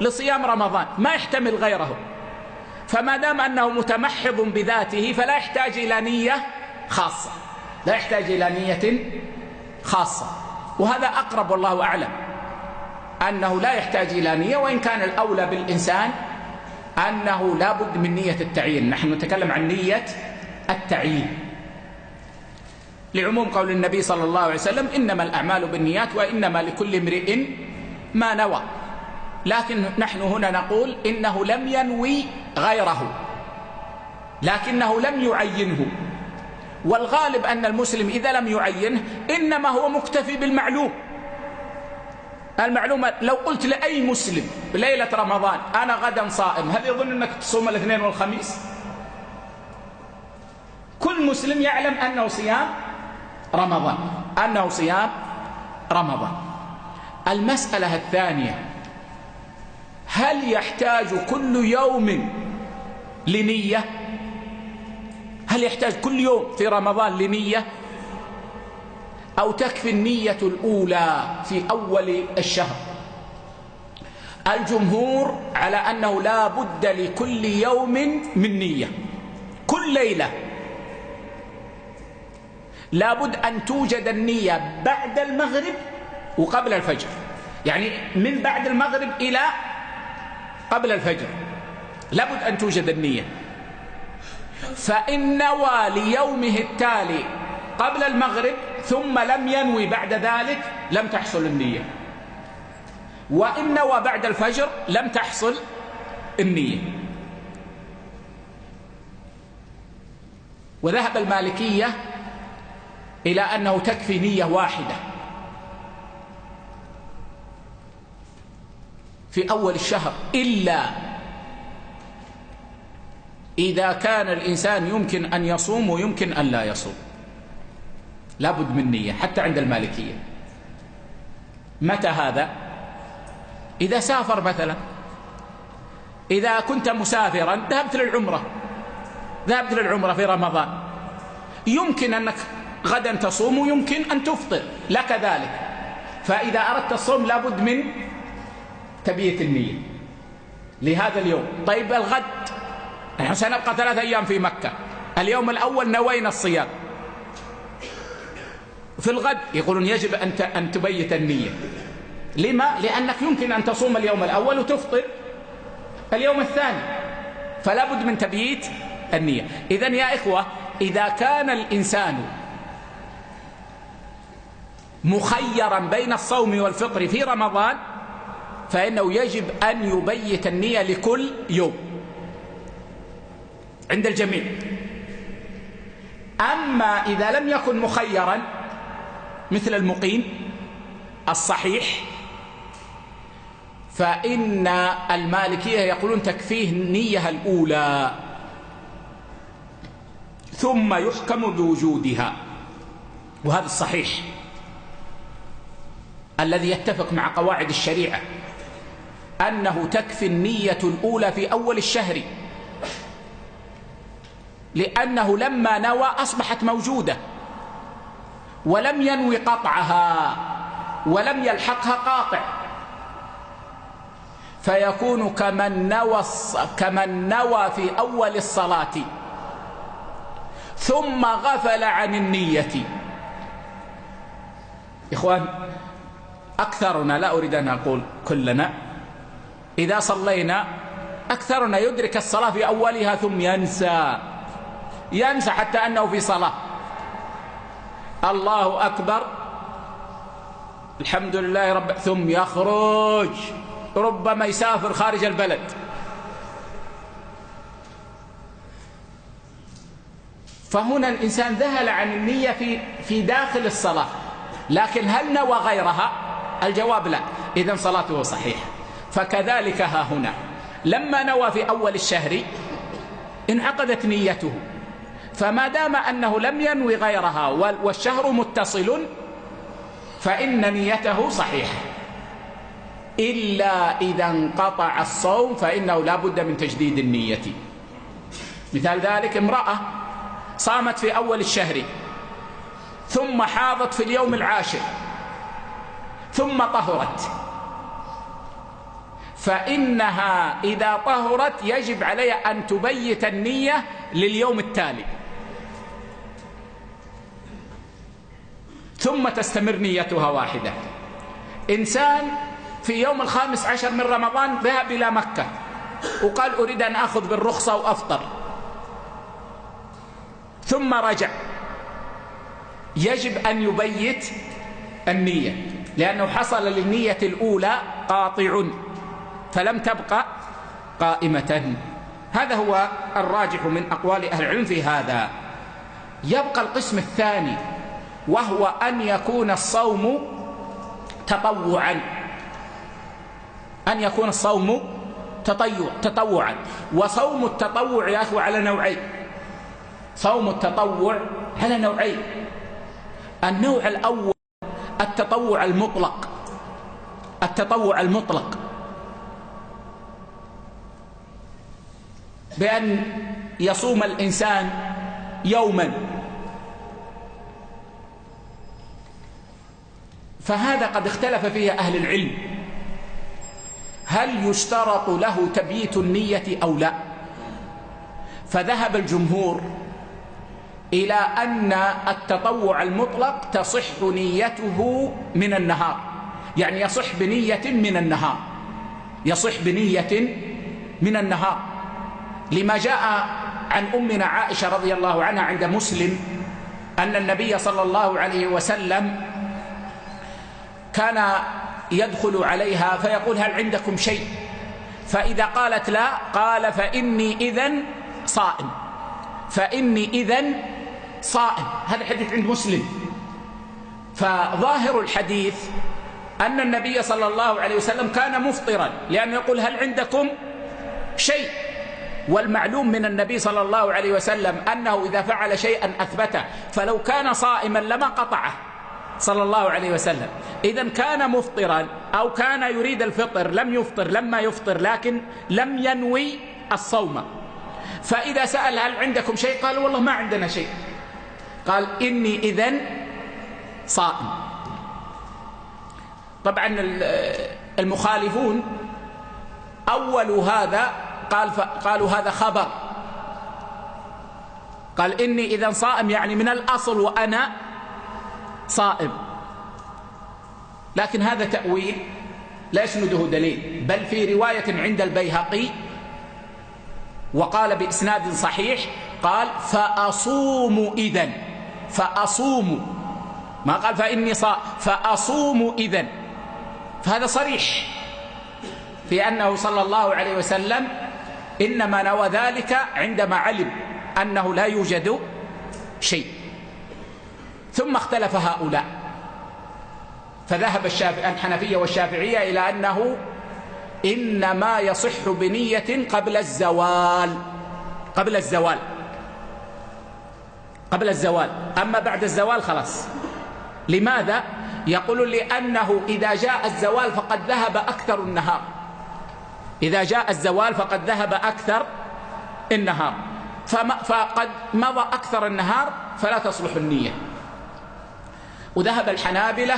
لصيام رمضان ما يحتمل غيره، فما دام أنه متمحض بذاته فلا يحتاج إلى نية خاصة، لا يحتاج إلى نية خاصة. وهذا أقرب والله أعلم، أنه لا يحتاج إلى نية، وإن كان الأولى بالإنسان أنه لا بد من نية التعيين. نحن نتكلم عن نية التعيين لعموم قول النبي صلى الله عليه وسلم: إنما الأعمال بالنيات وإنما لكل امرئ ما نوى. لكن نحن هنا نقول إنه لم ينوي غيره، لكنه لم يعينه، والغالب أن المسلم إذا لم يعينه إنما هو مكتفي بالمعلوم. المعلومة لو قلت لأي مسلم ليلة رمضان أنا غدا صائم، هل يظن أنك تصوم الاثنين والخميس؟ كل مسلم يعلم أنه صيام رمضان، أنه صيام رمضان. المسألة الثانية، هل يحتاج كل يوم لنية؟ هل يحتاج كل يوم في رمضان لنية، أو تكفي النية الأولى في أول الشهر؟ الجمهور على أنه لا بد لكل يوم من نية. كل ليلة لا بد أن توجد النية بعد المغرب وقبل الفجر، يعني من بعد المغرب إلى قبل الفجر لا بد أن توجد النية. فإن نوى ليومه التالي قبل المغرب ثم لم ينوي بعد ذلك لم تحصل النية، وإن نوى بعد الفجر لم تحصل النية. وذهب المالكية إلى أنه تكفي نية واحدة في أول الشهر، إلا إذا كان الإنسان يمكن أن يصوم ويمكن أن لا يصوم، لابد من نية حتى عند المالكية. متى هذا؟ إذا سافر مثلا، إذا كنت مسافرا ذهبت للعمرة في رمضان، يمكن أنك غدا تصوم ويمكن أن تفطر لك ذلك، فإذا أردت الصوم لابد من تبييت النية لهذا اليوم. طيب الغد، نحن سنبقى 3 أيام في مكة، اليوم الأول نوينا الصيام، في الغد يقولون يجب أن تبيت النية. لما؟ لأنك يمكن أن تصوم اليوم الأول وتفطر اليوم الثاني، فلا بد من تبييت النية. إذن يا إخوة، إذا كان الإنسان مخيرا بين الصوم والفطر في رمضان فإنه يجب أن يبيت النية لكل يوم عند الجميع. أما إذا لم يكن مخيرا مثل المقيم الصحيح فإن المالكية يقولون تكفيه النية الأولى ثم يحكم بوجودها، وهذا الصحيح الذي يتفق مع قواعد الشريعة، أنه تكفي النية الأولى في أول الشهر، لأنه لما نوى أصبحت موجودة ولم ينوي قطعها ولم يلحقها قاطع، فيكون كمن نوى في أول الصلاة ثم غفل عن النية. إخوان، أكثرنا، لا أريد أن أقول كلنا، إذا صلينا أكثرنا يدرك الصلاة في أولها ثم ينسى حتى أنه في صلاة. الله أكبر، الحمد لله رب، ثم يخرج، ربما يسافر خارج البلد. فهنا الإنسان ذهل عن النية في داخل الصلاة، لكن هل نوى غيرها؟ الجواب لا، إذن صلاته صحيحة. فكذلك ها هنا لما نوى في أول الشهر انعقدت نيته، فما دام أنه لم ينوي غيرها والشهر متصل فإن نيته صحيحة، إلا إذا انقطع الصوم فإنه لا بد من تجديد النية. مثال ذلك امرأة صامت في أول الشهر ثم حاضت في اليوم العاشر ثم طهرت، فإنها إذا طهرت يجب عليها أن تبيت النية لليوم التالي ثم تستمر نيتها واحدة. إنسان في يوم 15 من رمضان ذهب إلى مكة وقال أريد أن أخذ بالرخصة وأفطر، ثم رجع، يجب أن يبيت النية لأنه حصل للنية الأولى قاطع فلم تبقى قائمة. هذا هو الراجح من أقوال أهل العلم في هذا. يبقى القسم الثاني، وهو أن يكون الصوم تطوعا، أن يكون الصوم تطوعا. وصوم التطوع يا أخوة على نوعين. صوم التطوع على نوعين. النوع الأول التطوع المطلق، التطوع المطلق بأن يصوم الإنسان يوما، فهذا قد اختلف فيه أهل العلم، هل يشترط له تبييت النية أو لا؟ فذهب الجمهور إلى أن التطوع المطلق تصح نيته من النهار، يعني يصح بنية من النهار، يصح بنية من النهار، لما جاء عن أمنا عائشة رضي الله عنها عند مسلم أن النبي صلى الله عليه وسلم كان يدخل عليها فيقول هل عندكم شيء؟ فإذا قالت لا قال فإني إذن صائم، فإني إذن صائم. هذا حديث عند مسلم. فظاهر الحديث أن النبي صلى الله عليه وسلم كان مفطرا، لأنه يقول هل عندكم شيء؟ والمعلوم من النبي صلى الله عليه وسلم أنه إذا فعل شيئا أثبته، فلو كان صائما لما قطعه صلى الله عليه وسلم. إذن كان مفطرا أو كان يريد الفطر، لم يفطر لما يفطر لكن لم ينوي الصوم. فإذا سأل هل عندكم شيء؟ قال والله ما عندنا شيء. قال إني إذن صائم. طبعا المخالفون أول هذا قالوا هذا خبر، قال إني إذن صائم يعني من الأصل وأنا صائم، لكن هذا تأويل لا يسنده دليل، بل في رواية عند البيهقي وقال بإسناد صحيح قال فأصوم إذن، فأصوم، ما قال فإني صائم، فأصوم إذن. فهذا صريح في أنه صلى الله عليه وسلم إنما نوى ذلك عندما علم أنه لا يوجد شيء. ثم اختلف هؤلاء، فذهب الحنفية والشافعية إلى أنه إنما يصح بنية قبل الزوال، قبل الزوال، قبل الزوال، أما بعد الزوال خلاص. لماذا؟ يقول لأنه إذا جاء الزوال فقد ذهب أكثر النهار، إذا جاء الزوال فقد ذهب أكثر النهار، فقد مضى أكثر النهار فلا تصلح النية. وذهب الحنابلة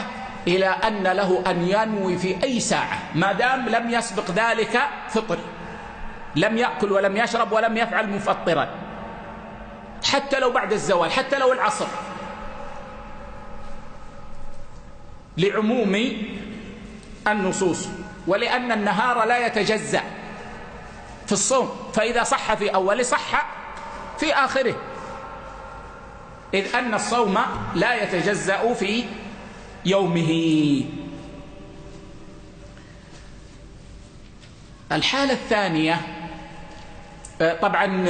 إلى أن له أن ينوي في أي ساعة ما دام لم يسبق ذلك فطر، لم يأكل ولم يشرب ولم يفعل مفطرا، حتى لو بعد الزوال، حتى لو العصر، لعموم النصوص، ولأن النهار لا يتجزأ في الصوم، فإذا صح في أوله صح في آخره، إذ أن الصوم لا يتجزأ في يومه. الحالة الثانية طبعا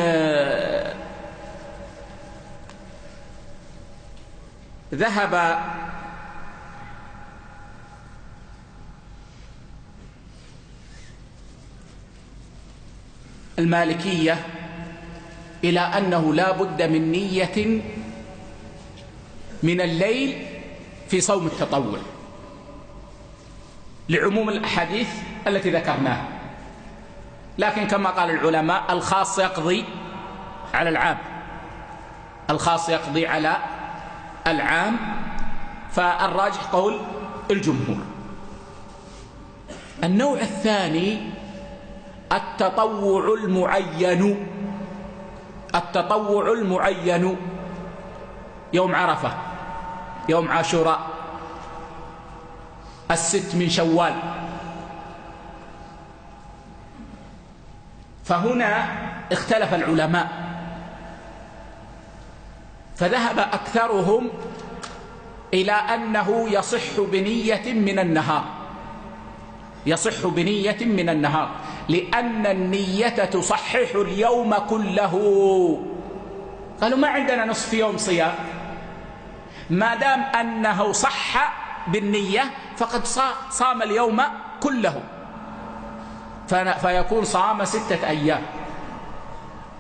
ذهب المالكية إلى أنه لا بد من نية من الليل في صوم التطوع، لعموم الأحاديث التي ذكرناها، لكن كما قال العلماء الخاص يقضي على العام، الخاص يقضي على العام، فالراجح قول الجمهور. النوع الثاني التطوع المعين، التطوع المعين، يوم عرفة، يوم عاشوراء، الست من شوال. فهنا اختلف العلماء، فذهب أكثرهم إلى أنه يصح بنية من النهار، يصح بنية من النهار، لأن النية تصحح اليوم كله. قالوا ما عندنا نصف يوم صيام، ما دام أنه صح بالنية فقد صام اليوم كله، فيكون صام 6 أيام.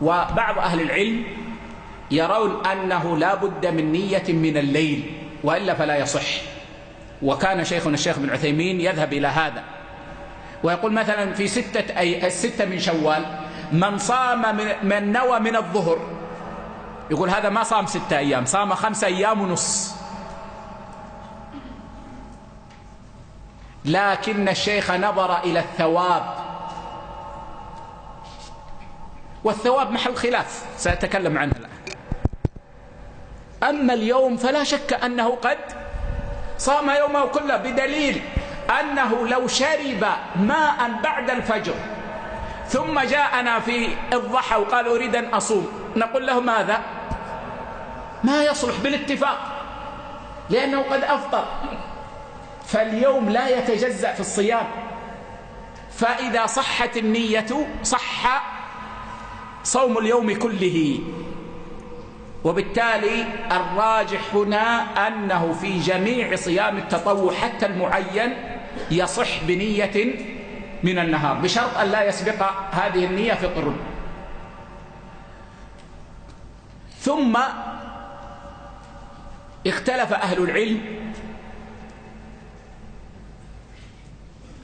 وبعض أهل العلم يرون أنه لا بد من نية من الليل وإلا فلا يصح، وكان شيخنا الشيخ بن عثيمين يذهب إلى هذا ويقول مثلا في 6 من شوال من صام من نوى من الظهر، يقول هذا ما صام 6 أيام، صام 5 أيام ونص. لكن الشيخ نظر إلى الثواب، والثواب محل خلاف سأتكلم عنه الآن. أما اليوم فلا شك أنه قد صام يومه كله، بدليل أنه لو شرب ماء بعد الفجر ثم جاءنا في الضحى وقال أريد أن أصوم، نقول له ماذا؟ ما يصلح بالاتفاق، لأنه قد أفطر، فاليوم لا يتجزأ في الصيام. فإذا صحت النية صح صوم اليوم كله. وبالتالي الراجح هنا أنه في جميع صيام التطوع حتى المعين يصح بنية من النهار، بشرط أن لا يسبق هذه النية فطر. ثم اختلف أهل العلم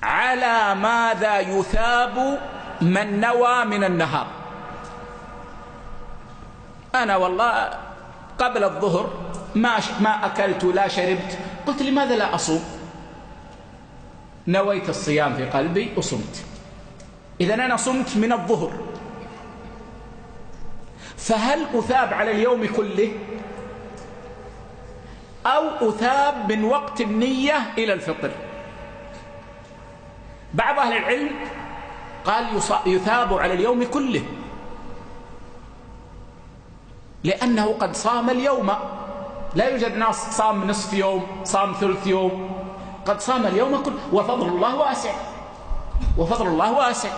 على ماذا يثاب من نوى من النهار. أنا والله قبل الظهر ما أكلت ولا شربت، قلت لماذا لا أصوم؟ نويت الصيام في قلبي وصمت، إذن أنا صمت من الظهر، فهل أثاب على اليوم كله أو أثاب من وقت النية إلى الفطر؟ بعض أهل العلم قال يثاب على اليوم كله، لأنه قد صام اليوم، لا يوجد ناس صام نصف يوم، صام ثلث يوم، قد صام اليوم كله، وفضل الله واسع، وفضل الله واسع.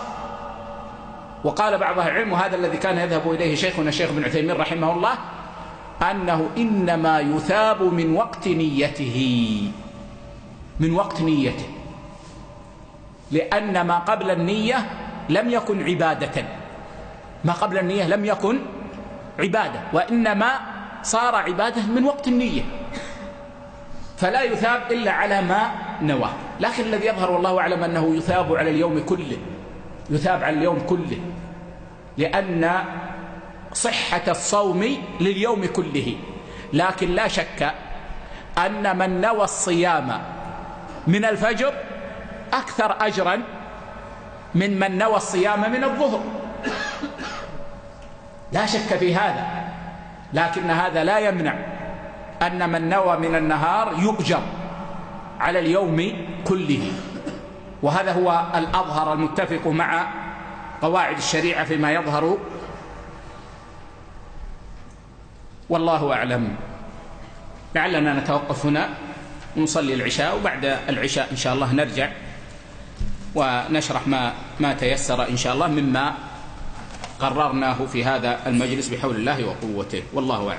وقال بعض أهل العلم، وهذا الذي كان يذهب إليه شيخنا الشيخ بن عثيمين رحمه الله، أنه إنما يثاب من وقت نيته، من وقت نيته، لأن ما قبل النية لم يكن عبادة، ما قبل النية لم يكن عبادة، وإنما صار عبادة من وقت النية، فلا يثاب إلا على ما نوى. لكن الذي يظهر والله أعلم أنه يثاب على اليوم كله، يثاب على اليوم كله، لأن صحة الصوم لليوم كله. لكن لا شك أن من نوى الصيام من الفجر أكثر أجرا من من نوى الصيام من الظهر، لا شك في هذا. لكن هذا لا يمنع أن من نوى من النهار يؤجر على اليوم كله، وهذا هو الأظهر المتفق مع قواعد الشريعة فيما يظهر، والله أعلم. لعلنا نتوقف هنا ونصلي العشاء، وبعد العشاء إن شاء الله نرجع ونشرح ما تيسر إن شاء الله مما قررناه في هذا المجلس بحول الله وقوته، والله أعلم.